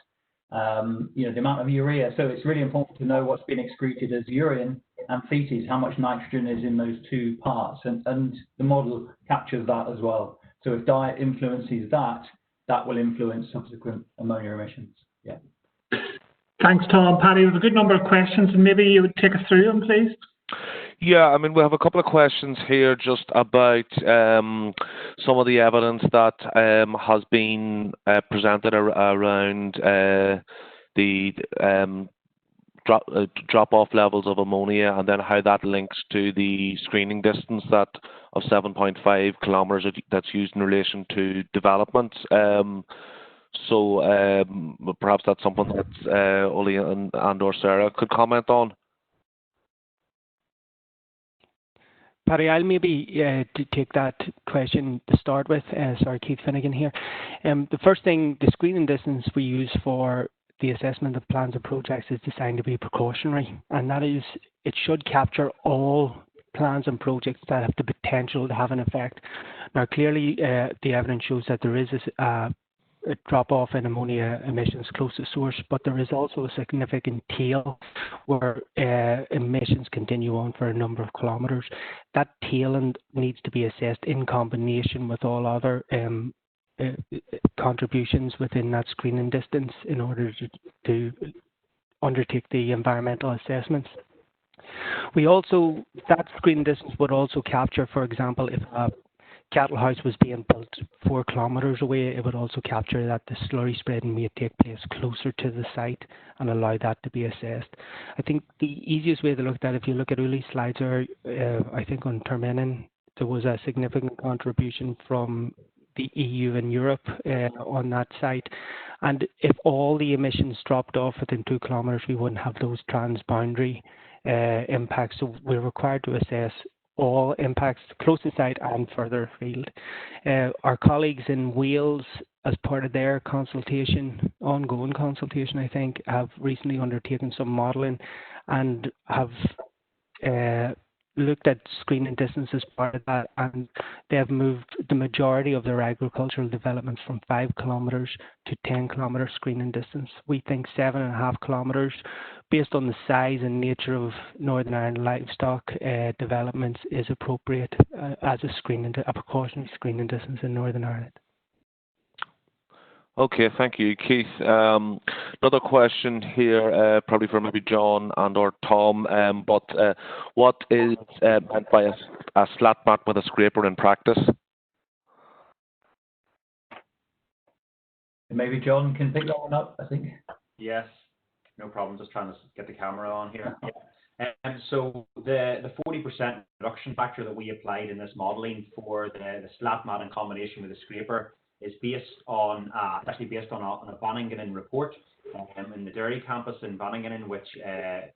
the amount of urea. So it's really important to know what's been excreted as urine and feces, how much nitrogen is in those two parts, and the model captures that as well. So if diet influences that, that will influence subsequent ammonia emissions. Yeah. Thanks, Tom. Paddy, we have a good number of questions, and maybe you would take us through them, please. Yeah, I mean, we have a couple of questions here just about some of the evidence that has been presented around the drop-off levels of ammonia, and then how that links to the screening distance of 7.5 kilometres that's used in relation to development. So perhaps that's something that Uli and or Sarah could comment on. Paddy, I'll maybe to take that question to start with. Sorry, Keith Finnegan here. The first thing, the screening distance we use for the assessment of plans and projects is designed to be precautionary, and that is, it should capture all plans and projects that have the potential to have an effect. Now, clearly, the evidence shows that there is a drop-off in ammonia emissions close to source, but there is also a significant tail where emissions continue on for a number of kilometres. That tail needs to be assessed in combination with all other contributions within that screening distance in order to undertake the environmental assessments. We also, that screening distance would also capture, for example, if a cattle house was being built 4 kilometres away, it would also capture that the slurry spreading may take place closer to the site and allow that to be assessed. I think the easiest way to look at that, if you look at Uli's slides, are I think on Terminin, there was a significant contribution from the EU and Europe on that site. And if all the emissions dropped off within 2 kilometres, we wouldn't have those transboundary impacts. So we're required to assess all impacts close to site and further afield. Our colleagues in Wales, as part of their consultation, ongoing consultation, I think, have recently undertaken some modelling and have looked at screening distance as part of that, and they have moved the majority of their agricultural developments from 5 kilometres to 10 kilometre screening distance. We think 7.5 kilometres, based on the size and nature of Northern Ireland livestock developments, is appropriate as a precautionary screening distance in Northern Ireland. Okay, thank you, Keith. Another question here, probably for maybe John and or Tom, but what is meant by a slat mat with a scraper in practice? Maybe John can pick that one up, I think. Yes, no problem. Just trying to get the camera on here. So the 40% reduction factor that we applied in this modelling for the slat mat in combination with a scraper is based on actually based on a Banningen report in the dairy campus in Banningen, which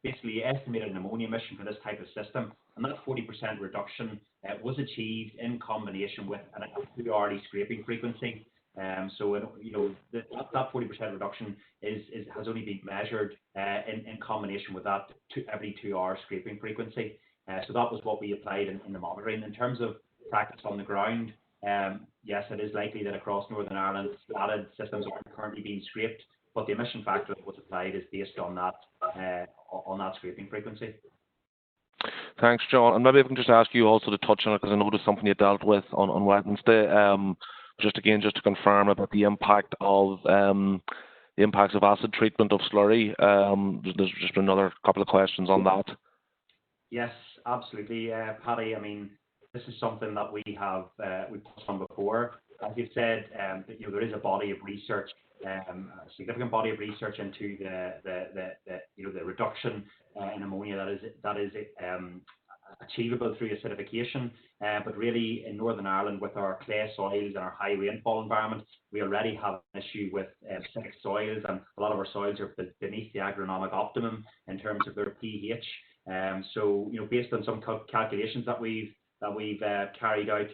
basically estimated an ammonia emission for this type of system, and that 40% reduction was achieved in combination with a 2-hourly scraping frequency. So you know that 40% reduction has only been measured in combination with that every 2-hour scraping frequency. So that was what we applied in the monitoring. In terms of practice on the ground, yes, it is likely that across Northern Ireland, slatted systems aren't currently being scraped, but the emission factor that was applied is based on that scraping frequency. Thanks, John. And maybe I can just ask you also to touch on it, because I noticed something you dealt with on Wednesday. Just to confirm about the impact of the impacts of acid treatment of slurry. There's just another couple of questions on that. Yes, absolutely, Paddy. I mean, this is something that we've touched on before. As you've said, there is a body of research, a significant body of research into the reduction in ammonia that is achievable through acidification. But really, in Northern Ireland, with our clay soils and our high rainfall environment, we already have an issue with acidic soils, and a lot of our soils are beneath the agronomic optimum in terms of their pH. So, based on some calculations that we've carried out,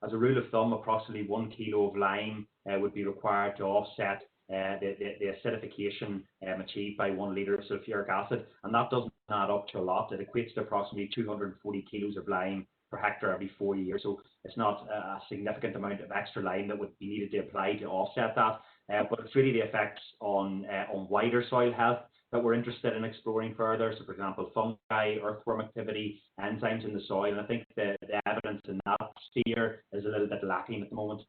as a rule of thumb, approximately 1 kilo of lime would be required to offset the acidification achieved by 1 litre of sulfuric acid, and that doesn't add up to a lot. It equates to approximately 240 kilos of lime per hectare every 4 years, so it's not a significant amount of extra lime that would be needed to apply to offset that. But it's really the effects on wider soil health that we're interested in exploring further. So, for example, fungi, earthworm activity, enzymes in the soil, and I think the evidence in that sphere is a little bit lacking at the moment.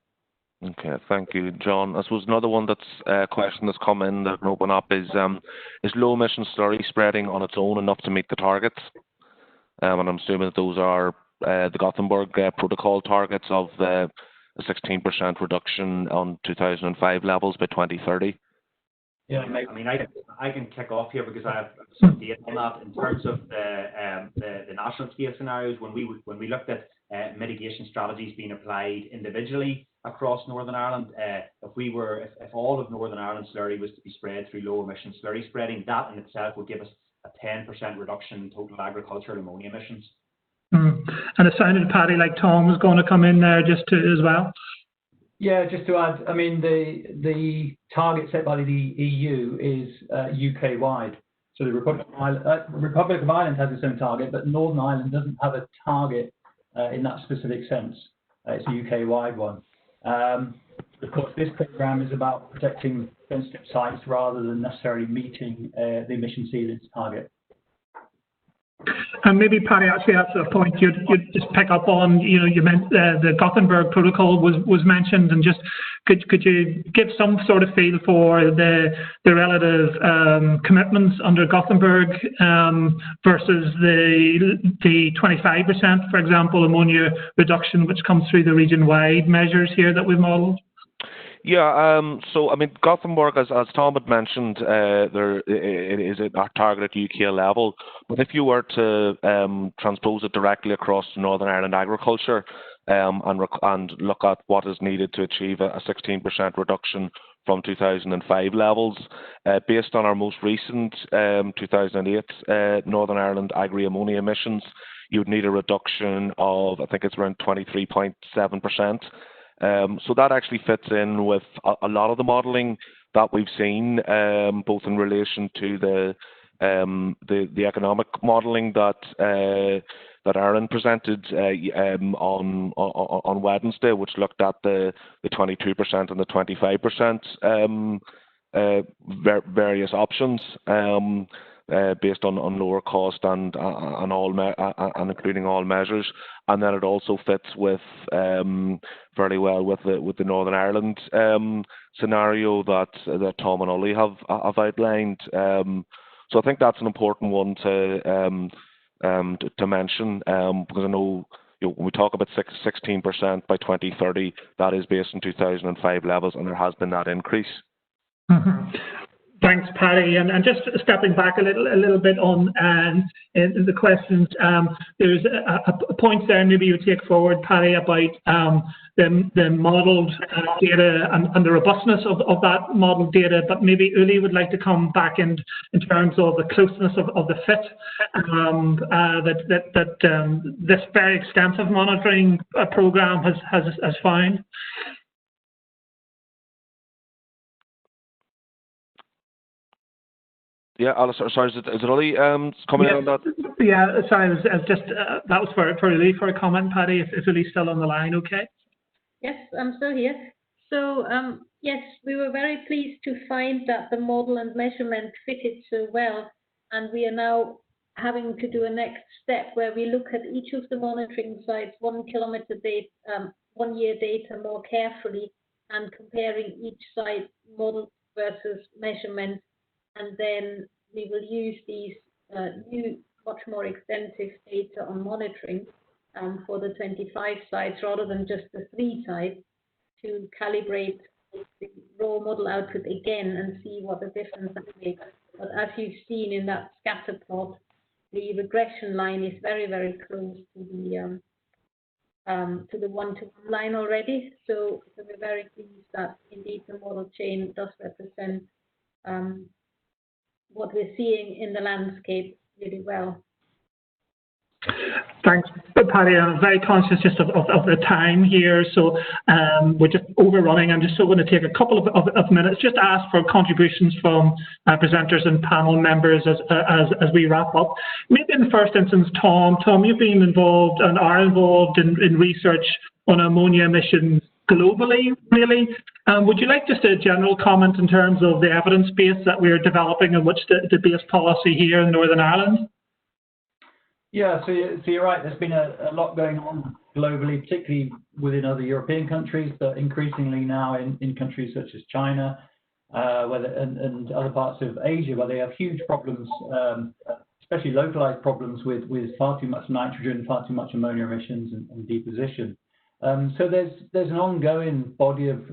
Okay, thank you, John. I suppose another one that's question that's come in that can open up is low emission slurry spreading on its own enough to meet the targets? And I'm assuming that those are the Gothenburg protocol targets of a 16% reduction on 2005 levels by 2030. Yeah, I mean, I can kick off here because I have some data on that. In terms of the national scale scenarios, when we looked at mitigation strategies being applied individually across Northern Ireland, if all of Northern Ireland slurry was to be spread through low emission slurry spreading, that in itself would give us a 10% reduction in total agricultural ammonia emissions. And it sounded, Paddy, like Tom was going to come in there just to as well. Yeah, just to add, I mean, the target set by the EU is UK wide. So the Republic of Ireland has its own target, but Northern Ireland doesn't have a target in that specific sense. It's a UK wide one. Of course, this programme is about protecting sensitive sites rather than necessarily meeting the emission ceilings target. And maybe, Paddy, actually that's a point you'd just pick up on. You meant the Gothenburg protocol was mentioned, and just could you give some sort of feel for the relative commitments under Gothenburg versus the 25%, for example, ammonia reduction, which comes through the region-wide measures here that we've modelled? Yeah, so I mean, Gothenburg, as Tom had mentioned, it is our target at UK level. But if you were to transpose it directly across Northern Ireland agriculture, and look at what is needed to achieve a 16% reduction from 2005 levels. Based on our most recent 2008 Northern Ireland agri-ammonia emissions, you would need a reduction of, I think it's around 23.7%. So that actually fits in with a lot of the modelling that we've seen, both in relation to the economic modelling that Aaron presented on Wednesday, which looked at the 22% and the 25% various options based on lower cost and including all measures, and then it also fits with fairly well with the Northern Ireland scenario that Tom and Ollie have outlined. So I think that's an important one to mention, because I know, when we talk about 16% by 2030, that is based on 2005 levels, and there has been that increase. Mm-hmm. Thanks, Paddy. And just stepping back a little bit on in the questions, there's a point there maybe you take forward, Paddy, about the modelled data and the robustness of that modelled data, but maybe Uli would like to come back in terms of the closeness of the fit that this very extensive monitoring programme has found. Yeah, Alistair, sorry, is it Ollie coming in on that? Yeah, sorry, I was just, that was for Uli for a comment, Paddy, if Uli's still on the line, okay? Yes, I'm still here. So, yes, we were very pleased to find that the model and measurement fitted so well, and we are now having to do a next step where we look at each of the monitoring sites, 1 kilometre data, 1 year data more carefully, and comparing each site model versus measurement. And then we will use these new, much more extensive data on monitoring for the 25 sites rather than just the 3 sites to calibrate the raw model output again and see what the difference that makes. But as you've seen in that scatter plot, the regression line is very, very close to the 1-to-1 line already. So we're very pleased that indeed the model chain does represent what we're seeing in the landscape really well. Thanks, Paddy. I'm very conscious just of the time here, so we're just overrunning. I'm just still going to take a couple of minutes just to ask for contributions from presenters and panel members as we wrap up. Maybe in the first instance, Tom, you've been involved and are involved in research on ammonia emissions globally, really. Would you like just a general comment in terms of the evidence base that we're developing and what's the base policy here in Northern Ireland? Yeah, so you're right. There's been a lot going on globally, particularly within other European countries, but increasingly now in countries such as China and other parts of Asia, where they have huge problems, especially localized problems with far too much nitrogen, far too much ammonia emissions and deposition. So there's an ongoing body of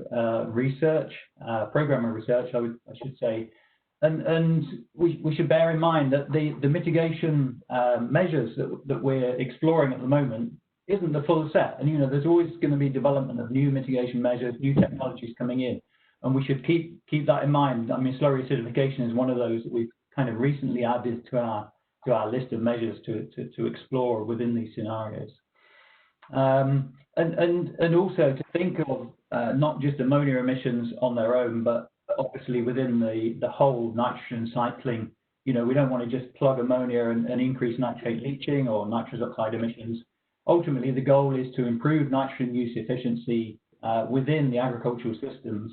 research, program of research, I should say, and we should bear in mind that the mitigation measures that we're exploring at the moment isn't the full set, and there's always going to be development of new mitigation measures, new technologies coming in, and we should keep that in mind. I mean, slurry acidification is one of those that we've kind of recently added to our list of measures to explore within these scenarios. And also to think of not just ammonia emissions on their own, but obviously within the whole nitrogen cycling. We don't want to just plug ammonia and increase nitrate leaching or nitrous oxide emissions. Ultimately, the goal is to improve nitrogen use efficiency within the agricultural systems,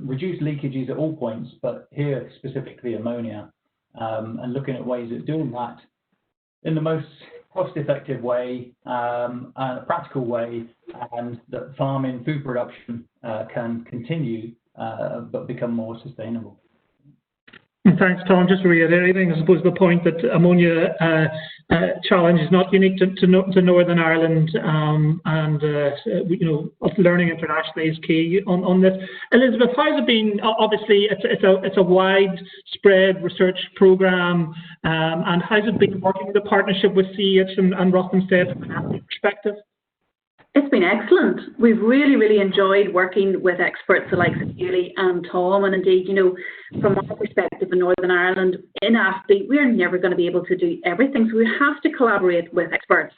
reduce leakages at all points, but here specifically ammonia, and looking at ways of doing that in the most cost-effective way and a practical way, and that farming, food production can continue but become more sustainable. Thanks, Tom. Just reiterating, I suppose, the point that ammonia challenge is not unique to Northern Ireland, and learning internationally is key on this. Elizabeth, how's it been? Obviously, it's a widespread research programme, and how's it been working with the partnership with CH and Rothamsted from a perspective? It's been excellent. We've really, really enjoyed working with experts like Julie and Tom. And indeed, from our perspective in Northern Ireland, in AFBI, we're never going to be able to do everything. So we have to collaborate with experts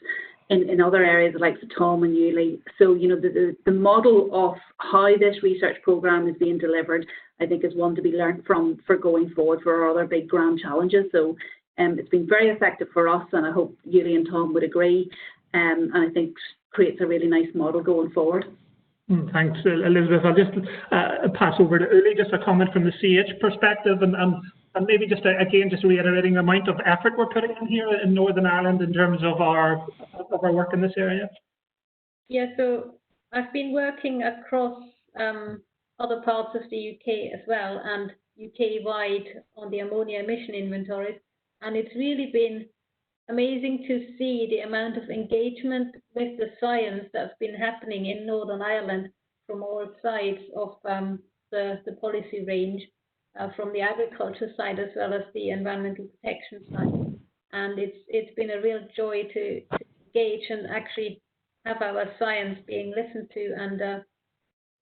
in other areas like Tom and Julie. So, the model of how this research programme is being delivered, I think, is one to be learned from for going forward for our other big grand challenges. So it's been very effective for us, and I hope Julie and Tom would agree. And I think creates a really nice model going forward. Thanks, Elizabeth. I'll just pass over to Uli, just a comment from the CH perspective, and maybe just reiterating the amount of effort we're putting in here in Northern Ireland in terms of our work in this area. Yeah, so I've been working across other parts of the UK as well, and UK-wide on the ammonia emission inventories, and it's really been amazing to see the amount of engagement with the science that's been happening in Northern Ireland from all sides of the policy range, from the agriculture side as well as the environmental protection side. And it's been a real joy to engage and actually have our science being listened to and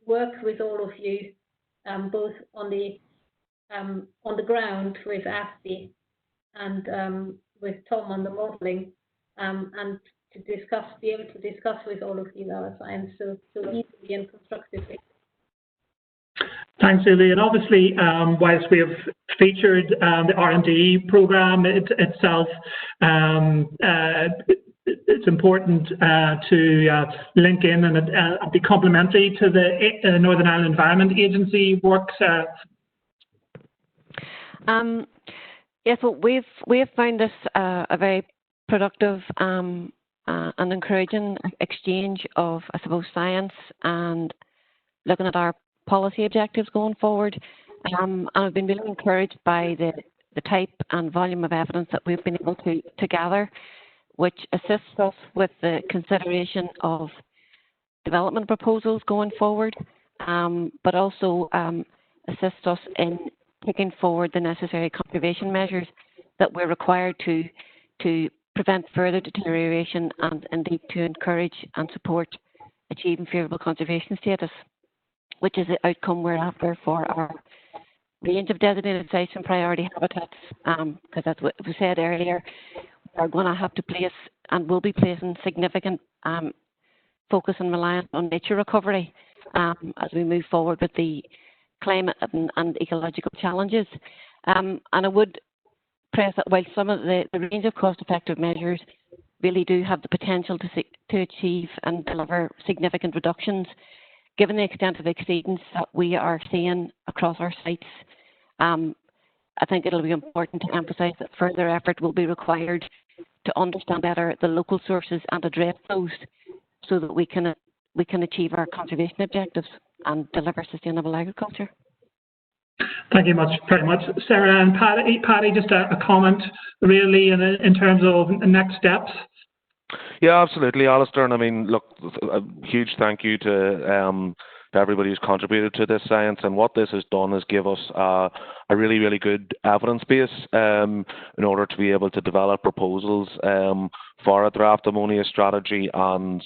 work with all of you, both on the ground with AFBI and with Tom on the modelling, and to be able to discuss with all of you our science so easily and constructively. Thanks, Uli. And obviously, whilst we have featured the R&D programme itself, it's important to link in and be complementary to the Northern Ireland Environment Agency work, Sarah. Yes, well, we've found this a very productive and encouraging exchange of, I suppose, science and looking at our policy objectives going forward. And I've been really encouraged by the type and volume of evidence that we've been able to gather, which assists us with the consideration of development proposals going forward, but also assists us in taking forward the necessary conservation measures that we're required to prevent further deterioration and indeed to encourage and support achieving favourable conservation status, which is the outcome we're after for our range of designated sites and priority habitats, because as we said earlier, we're going to have to place and will be placing significant focus and reliance on nature recovery as we move forward with the climate and ecological challenges. And I would press that while some of the range of cost-effective measures really do have the potential to achieve and deliver significant reductions, given the extent of exceedance that we are seeing across our sites, I think it'll be important to emphasise that further effort will be required to understand better the local sources and address those so that we can achieve our conservation objectives and deliver sustainable agriculture. Thank you very much, Sarah. And Paddy, just a comment really in terms of next steps. Yeah, absolutely, Alistair. And I mean, look, a huge thank you to everybody who's contributed to this science. And what this has done is give us a really, really good evidence base in order to be able to develop proposals for a draft ammonia strategy. And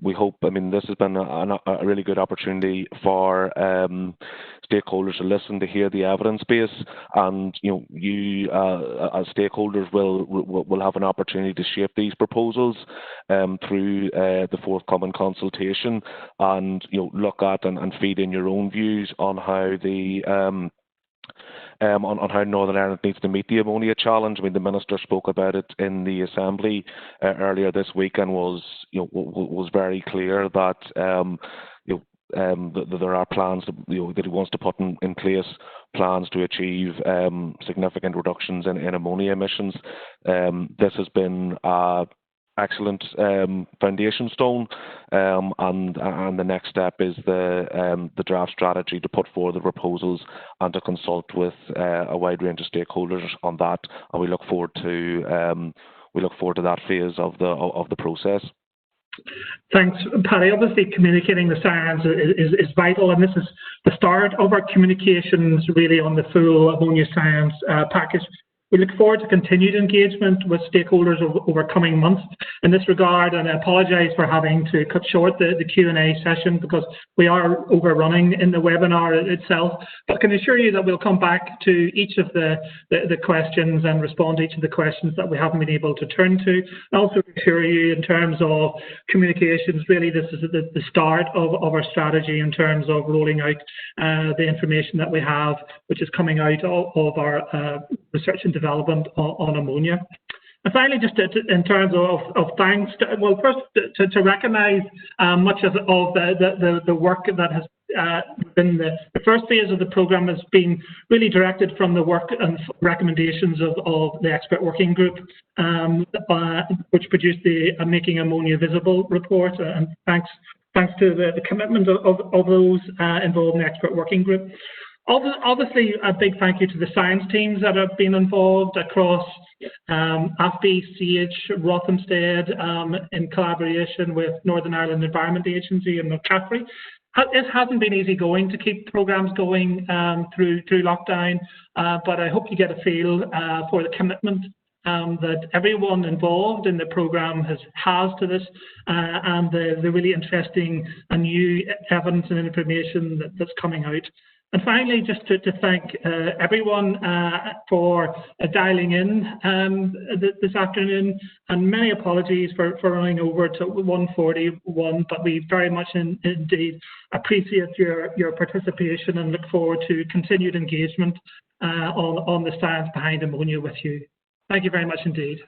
we hope, I mean, this has been a really good opportunity for stakeholders to listen, to hear the evidence base, and you as stakeholders will have an opportunity to shape these proposals through the forthcoming consultation, and look at and feed in your own views on how the on how Northern Ireland needs to meet the ammonia challenge. I mean, the Minister spoke about it in the Assembly earlier this week and was very clear that that there are plans that he wants to put in place plans to achieve significant reductions in ammonia emissions. This has been excellent foundation stone, and the next step is the draft strategy to put forward the proposals and to consult with a wide range of stakeholders on that, and we look forward to that phase of the process. Thanks, Paddy. Obviously, communicating the science is vital, and this is the start of our communications really on the full ammonia science package. We look forward to continued engagement with stakeholders over coming months in this regard, and I apologise for having to cut short the Q&A session because we are overrunning in the webinar itself, but I can assure you that we'll come back to each of the questions and respond to each of the questions that we haven't been able to turn to. I also assure you in terms of communications, really this is the start of our strategy in terms of rolling out the information that we have, which is coming out of our research and development on ammonia. And finally, just in terms of thanks, first to recognise much of the work that has been the first phase of the programme has been really directed from the work and recommendations of the expert working group, which produced the Making Ammonia Visible report. And thanks to the commitment of those involved in the expert working group. Obviously, a big thank you to the science teams that have been involved across AFBI, CH, Rothamsted, in collaboration with Northern Ireland Environment Agency and McCaffrey. It hasn't been easy going to keep programmes going through lockdown, but I hope you get a feel for the commitment that everyone involved in the programme has to this, and the really interesting and new evidence and information that's coming out. And finally, just to thank everyone for dialing in this afternoon, and many apologies for running over to 1:41, but we very much indeed appreciate your participation and look forward to continued engagement on the science behind ammonia with you. Thank you very much indeed.